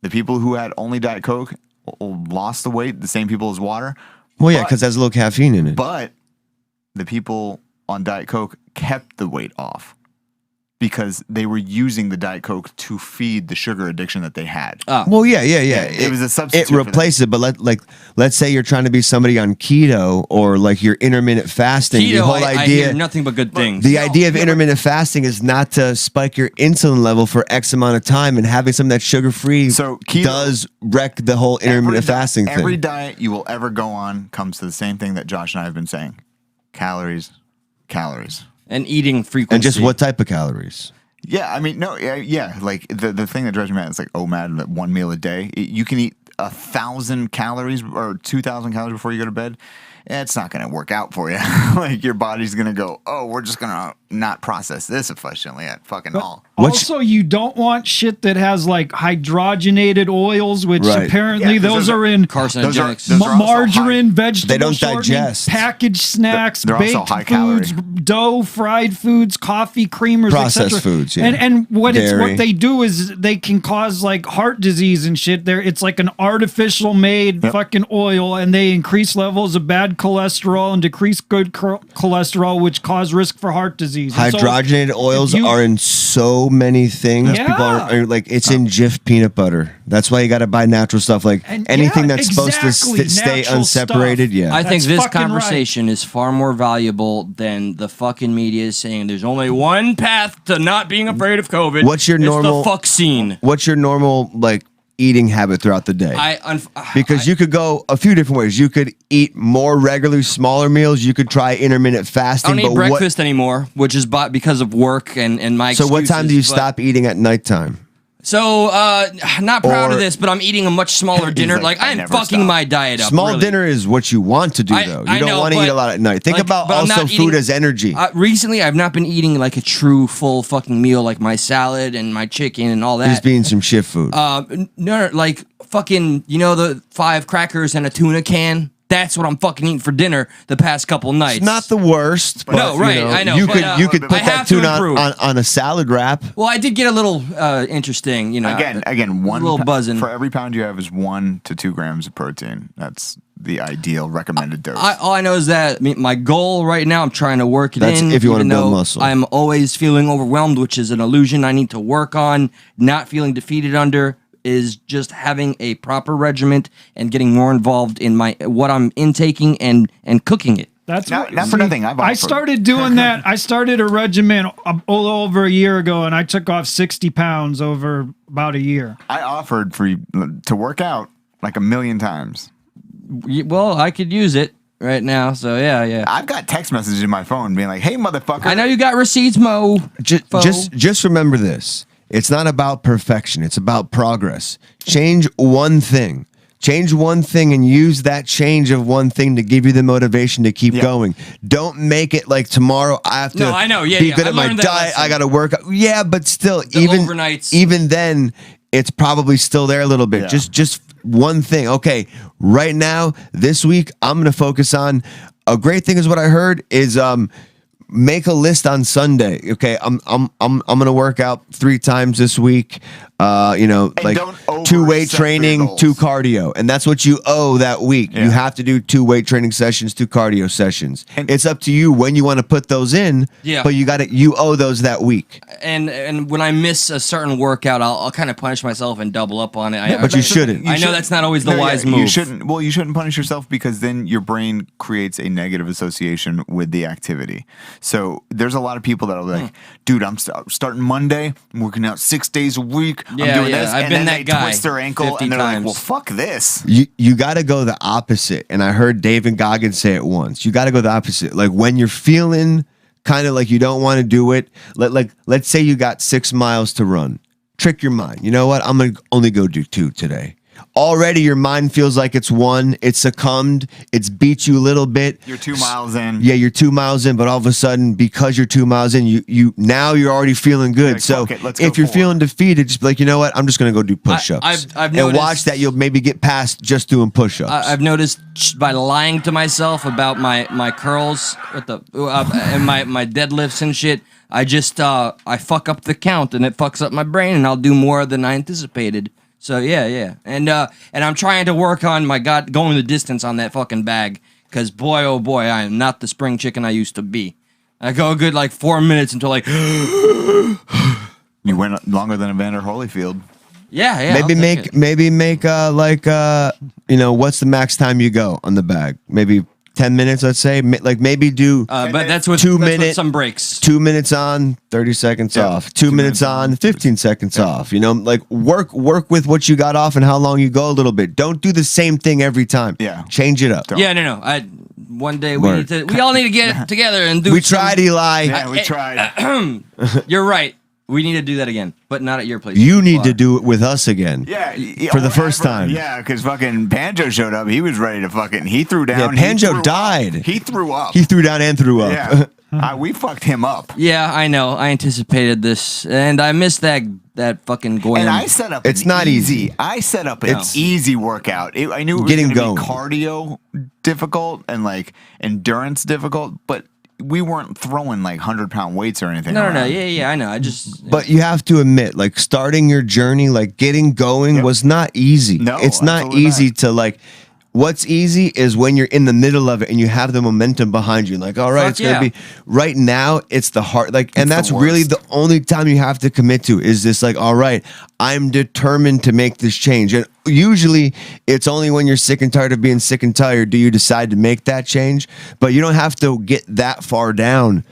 The people who had only Diet Coke lost the weight, the same people as water. Well, yeah, because there's a little caffeine in it. But the people on Diet Coke kept the weight off because they were using the Diet Coke to feed the sugar addiction that they had. Well, yeah. It was a substitute It for that. replaced it, but let's say you're trying to be somebody on keto or like you're intermittent fasting. the Keto, whole I idea, hear nothing but good things. the idea of intermittent fasting is not to spike your insulin level for X amount of time, and having something that's sugar free does wreck the whole intermittent fasting thing. Every diet you will ever go on comes to the same thing that Josh and I have been saying: calories, calories. And eating frequency. And just what type of calories? Yeah, I mean, no, yeah. Like the thing that drives me mad is like OMAD, that 1 meal a day. You can eat 1,000 calories or 2,000 calories before you go to bed. It's not going to work out for you. Like your body's going to go, oh, we're just going to not process this efficiently at fucking all. Also, you don't want shit that has like hydrogenated oils, which apparently those are in carcinogenics. Those are margarine, vegetable They don't shortening, digest. packaged snacks, They're also baked high foods, calorie. dough, fried foods, coffee, creamers, Processed etc. foods, yeah. And what Dairy. they do is they can cause like heart disease and shit. It's like an artificial made fucking oil, and they increase levels of bad cholesterol and decrease good cholesterol, which cause risk for heart disease. And so Hydrogenated oils are in so many things. Yeah. People are like, it's in Jif peanut butter. That's why you got to buy natural stuff. Like anything that's supposed to stay natural unseparated. stuff. Yeah. I think That's this fucking conversation is far more valuable than the fucking media saying there's only one path to not being afraid of COVID. What's your normal the fuck scene? What's your normal like eating habit throughout the day? Because you could go a few different ways. You could eat more regular, smaller meals. You could try intermittent fasting. I don't eat breakfast anymore, which is because of work and my So what time do you excuses, stop eating at nighttime? So, not proud of Or- this, but I'm eating a much smaller dinner. like, Like, I I'm never fucking stop. my diet up. Small really. dinner is what you want to do, I- though. You I don't know, want to but- eat a lot at night. Think like, about but I'm also not food eating- as energy. Recently, I've not been eating like a true full fucking meal, like my salad and my chicken and all that. Just being some shit food. No, like fucking, the 5 crackers and a tuna can. That's what I'm fucking eating for dinner the past couple nights. It's not the worst. But, No, right, I know, You but, could put I that have to tuna improve. on a salad wrap. Well, I did get a little interesting, Again, a little buzzing. for every pound you have is 1 to 2 grams of protein. That's the ideal recommended dose. All I know is that my goal right now, I'm trying to work it That's in. if you wanna even build though muscle. I'm always feeling overwhelmed, which is an illusion I need to work on. Not feeling defeated under is just having a proper regiment and getting more involved in what I'm intaking and cooking it. That's not for nothing. I I started doing that. I started a regimen a little over a year ago, and I took off 60 pounds over about a year. I offered for you to work out like 1,000,000 times. Well, I could use it right now, so yeah. I've got text messages in my phone being like, "Hey, motherfucker!" I know you got receipts, Mo. Just remember this. It's not about perfection. It's about progress. Change one thing. Change one thing and use that change of one thing to give you the motivation to keep going. Don't make it like tomorrow I have to No, I know. Yeah, be yeah. good I at my learned that diet. lesson. I got to work. Yeah, but still, overnights. even then, it's probably still there a little bit. Yeah. Just one thing. Okay, right now, this week, I'm going to focus on a great thing is what I heard is make a list on Sunday. Okay, I'm gonna work out 3 times this week. Like don't 2 weight overset your training, goals. 2 cardio, and that's what you owe that week. Yeah. You have to do 2 weight training sessions, 2 cardio sessions. And- It's up to you when you want to put those in. Yeah. But you owe those that week. And when I miss a certain workout, I'll kind of punish myself and double up on it. But you shouldn't. I know that's not always the wise move. You shouldn't. Well, you shouldn't punish yourself because then your brain creates a negative association with the activity. So there's a lot of people that are like, "Dude, I'm starting Monday. I'm working out 6 days a week. I'm Yeah, doing yeah, this." I've and been then that they guy twist their ankle 50 and they're times. like, "Well, fuck this." You got to go the opposite. And I heard David Goggins say it once. You got to go the opposite. Like when you're feeling kind of like you don't want to do it, let's say you got 6 miles to run. Trick your mind. You know what? I'm going to only go do 2 today. Already your mind feels like it's 1. It succumbed. It's beat you a little bit. You're 2 miles in. Yeah, you're 2 miles in, but all of a sudden, because you're 2 miles in, you're already feeling good. Like, so fuck it, let's go if you're 4. feeling defeated, just be like, you know what? I'm just gonna go do push-ups. I've and watch noticed- that you'll maybe get past just doing push-ups. I've noticed by lying to myself about my curls and my deadlifts and shit. I just I fuck up the count and it fucks up my brain and I'll do more than I anticipated. So yeah, and I'm trying to work on going the distance on that fucking bag because boy oh boy I am not the spring chicken I used to be. I go a good like 4 minutes until like You went longer than Evander Holyfield. yeah. maybe make what's the max time you go on the bag? Maybe 10 minutes, let's say. Like maybe do but that's with 2 with minutes, some breaks. 2 minutes on, 30 seconds off. 2 minutes on, 15 seconds off. Like work with what you got off and how long you go a little bit. Don't do the same thing every time. Yeah. Change it up. Yeah, no. one day we all need to get together and do. We tried, Eli. Yeah, we tried. You're right. We need to do that again, but not at your place. You need to do it with us again. Yeah, for the first time. Yeah, because fucking Panjo showed up. He was ready to fucking. He threw down. Yeah, Panjo died. He threw up. He threw down and threw up. Yeah, we fucked him up. Yeah, I know. I anticipated this, and I missed that fucking Goyam. And I set up. It's not easy. I set up an easy workout. I knew it was getting going to going. be cardio difficult and like endurance difficult, but we weren't throwing like 100-pound weights or anything. No. Yeah, I know. I just. But you have to admit, like starting your journey, like getting going was not easy. No, it's not easy to like. What's easy is when you're in the middle of it and you have the momentum behind you. Like, all right, it's gonna be right now. It's the hard, like, and that's really the only time you have to commit to is this. Like, all right, I'm determined to make this change. And usually, it's only when you're sick and tired of being sick and tired do you decide to make that change. But you don't have to get that far down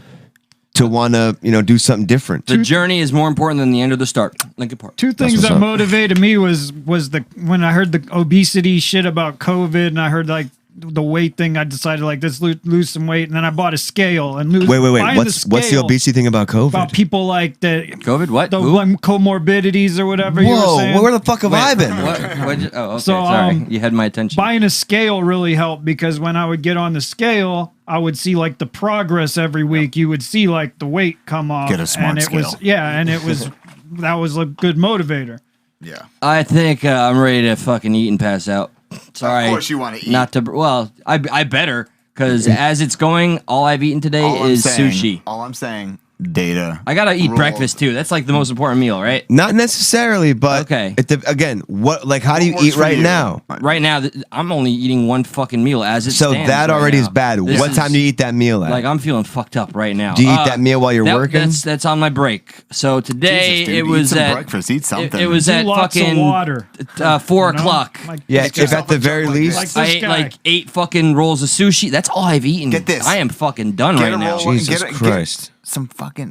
to want to, do something different. The journey is more important than the end of the start. Lincoln Park. Two things that motivated me was when I heard the obesity shit about COVID, and I heard like the weight thing. I decided like let's lose some weight, and then I bought a scale and lose. Wait. What's the obesity thing about COVID? About people like the COVID. What? The comorbidities or whatever. You were saying. Where the fuck have I been? Okay. Sorry, you had my attention. Buying a scale really helped because when I would get on the scale, I would see like the progress every week. You would see like the weight come off. Get a smart scale. That was a good motivator. Yeah. I think I'm ready to fucking eat and pass out. Sorry. Of course you want to eat. Not to. Well, I better because as it's going, all I've eaten today is sushi. All I'm saying. Data. I gotta eat breakfast too. That's like the most important meal, right? Not necessarily, but okay. Again, how do you eat right now? Right now, I'm only eating one fucking meal as it stands. So that already is bad. What time do you eat that meal at? Like I'm feeling fucked up right now. Do you eat that meal while you're working? That's on my break. So today it was eat some at breakfast. Eat something. It was at fucking water. 4 o'clock. Yeah, if at the very least, I ate like 8 fucking rolls of sushi. That's all I've eaten. Get this. I am fucking done right now. Jesus Christ.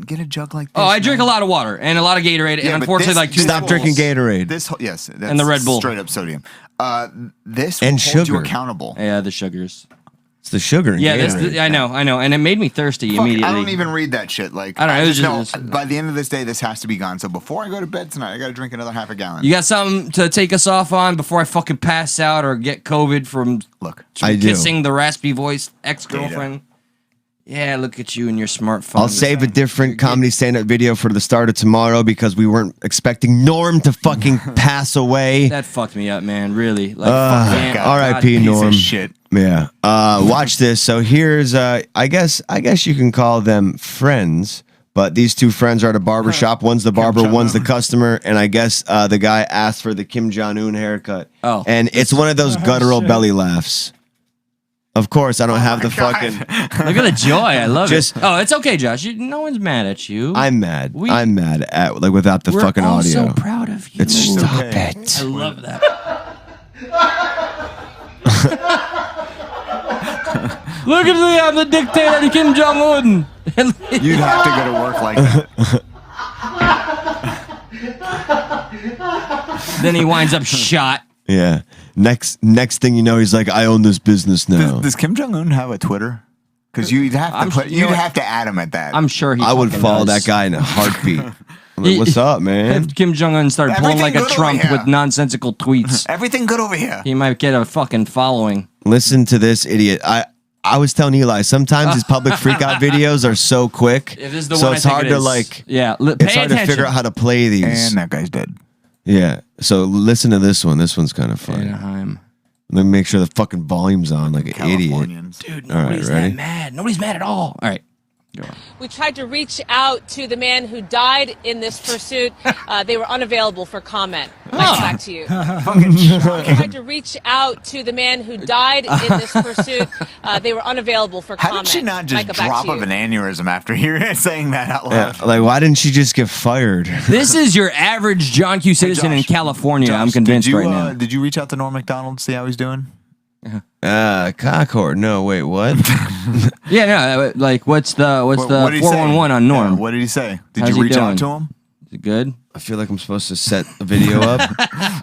Get a jug like this. Oh, I drink a lot of water and a lot of Gatorade, and unfortunately, like stop drinking Gatorade. That's and the Red Bull, straight up sodium. This and will hold sugar. you accountable. Yeah, the sugars. It's the sugar. Yeah, I know, and it made me thirsty immediately. I don't even read that shit. Like I don't know. I just know by the end of this day, this has to be gone. So before I go to bed tonight, I got to drink another half a gallon. You got something to take us off on before I fucking pass out or get COVID from kissing the raspy voiced ex-girlfriend? Yeah, look at you and your smartphone. I'll save a different comedy stand-up video for the start of tomorrow because we weren't expecting Norm to fucking pass away. That fucked me up, man. Really. Like, R.I.P. Norm. Shit. Yeah. Watch this. So here's, I guess you can call them friends, but these two friends are at a barber shop. One's the barber, one's the customer, and I guess the guy asked for the Kim Jong-un haircut. Oh. And it's one of those guttural belly laughs. Of course, I don't have the fucking. Look at the joy. I love it. Oh, it's okay, Josh. No one's mad at you. I'm mad. I'm mad at without the fucking audio. We're so proud of you. Stop it. I love that. Look at me. I'm the dictator, Kim Jong Un. You'd have to go to work like that. Then he winds up shot. Yeah. Next thing you know, he's like, I own this business now. Does Kim Jong Un have a Twitter? Because you'd have to add him at that. I'm sure I would follow that guy in a heartbeat. I'm like, what's up, man? If Kim Jong Un started pulling like a Trump with nonsensical tweets, everything good over here. He might get a fucking following. Listen to this idiot. I was telling Eli, sometimes his public freakout videos are so quick, so it's hard to it's hard to figure out how to play these. And that guy's dead. Yeah. So listen to this one. This one's kind of funny. Anaheim. Let me make sure the fucking volume's on like an idiot. Dude, nobody's that mad. Nobody's mad at all. All right. We tried to reach out to the man who died in this pursuit. They were unavailable for comment. Back to you. We tried to reach out to the man who died in this pursuit. They were unavailable for comment. How did she not just drop of an aneurysm after hearing saying that out loud? Yeah, like, why didn't she just get fired? This is your average John Q. citizen in California. Josh, I'm convinced right now. Did you reach out to Norm Macdonald to see how he's doing? Cockhorn. No, wait, what? Yeah, no, like what's the 411 on Norm? Yeah, what did he say? Did How's you he reach doing? out to him? Is it good? I feel like I'm supposed to set a video up.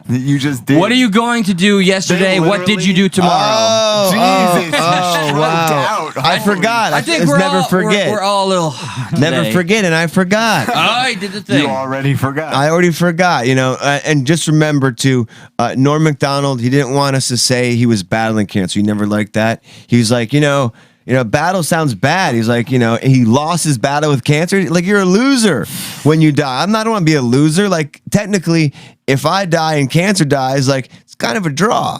You just did. What are you going to do yesterday? What did you do tomorrow? Jesus. Wow. I forgot. I think It's we're never all, forget. We're all a little Never today. forget, and I forgot. I did the thing. You already forgot. I already forgot, and just remember to Norm Macdonald, he didn't want us to say he was battling cancer. He never liked that. He was like, battle sounds bad. He's like, he lost his battle with cancer. Like, you're a loser when you die. I don't want to be a loser. Like, technically, if I die and cancer dies, like, it's kind of a draw.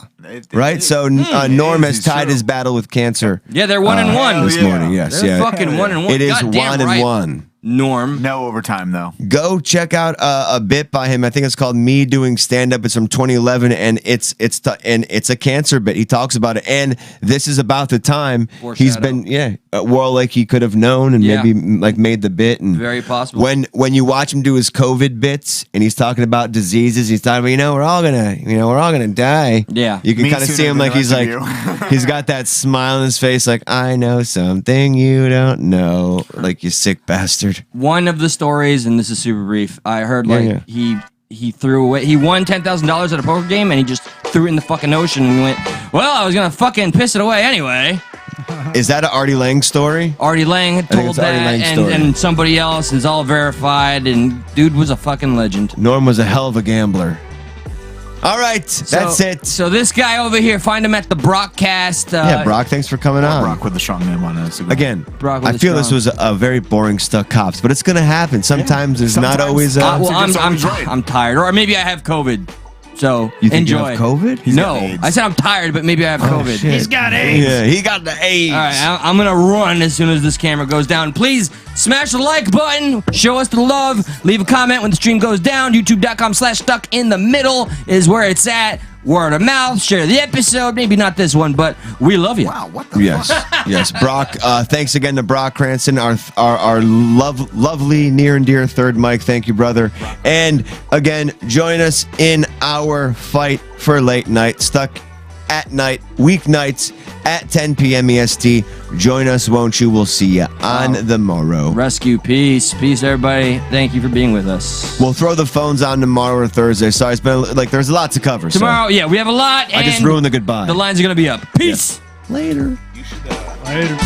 Right? So Norm has tied his battle with cancer. Yeah, they're 1-1 this morning. Yes, they're fucking 1-1. It is Goddamn 1-1. Norm. No overtime though. Go check out a bit by him. I think it's called Me Doing Stand Up. It's from 2011, and it's a cancer bit. He talks about it, and this is about the time he's been like he could have known and maybe like made the bit. And very possible. When you watch him do his COVID bits, and he's talking about diseases, he's talking about we're all gonna die. Yeah, you can kind of see him like he's like he's got that smile on his face, like I know something you don't know, like you sick bastard. One of the stories, and this is super brief, I heard he threw away. He won $10,000 at a poker game, and he just threw it in the fucking ocean. And he went, "Well, I was gonna fucking piss it away anyway." Is that an Artie Lang story? Artie Lang had told that, and somebody else is all verified. And dude was a fucking legend. Norm was a hell of a gambler. All right, that's it. So this guy over here, find him at the Brockcast. Yeah, Brock, thanks for coming on. Brock with the strong name on Instagram. Again, Brock with I the feel this strong. was a very boring Stuck Cops, but it's going to happen. Sometimes there's not always a... well, I'm tired, or maybe I have COVID. So you think enjoy. You have COVID? No, I said I'm tired, but maybe I have COVID. Shit. He's got AIDS. Yeah, he got the AIDS. All right, I'm gonna run as soon as this camera goes down. Please smash the like button, show us the love, leave a comment when the stream goes down. YouTube.com/stuck in the middle is where it's at. Word of mouth, share the episode. Maybe not this one, but we love you. Wow, what the Yes, fuck? yes. Brock, thanks again to Brock Cranston, our lovely near and dear third mic. Thank you, brother. And again, join us in our fight for late night, Stuck at Night, weeknights at 10 p.m. EST. Join us, won't you? We'll see you on the morrow. Rescue, peace, everybody. Thank you for being with us. We'll throw the phones on tomorrow or Thursday. Sorry, it's been there's a lot to cover. Tomorrow, so. yeah, we have a lot. I just and ruined the goodbye. The lines are gonna be up. Peace. Later. Later.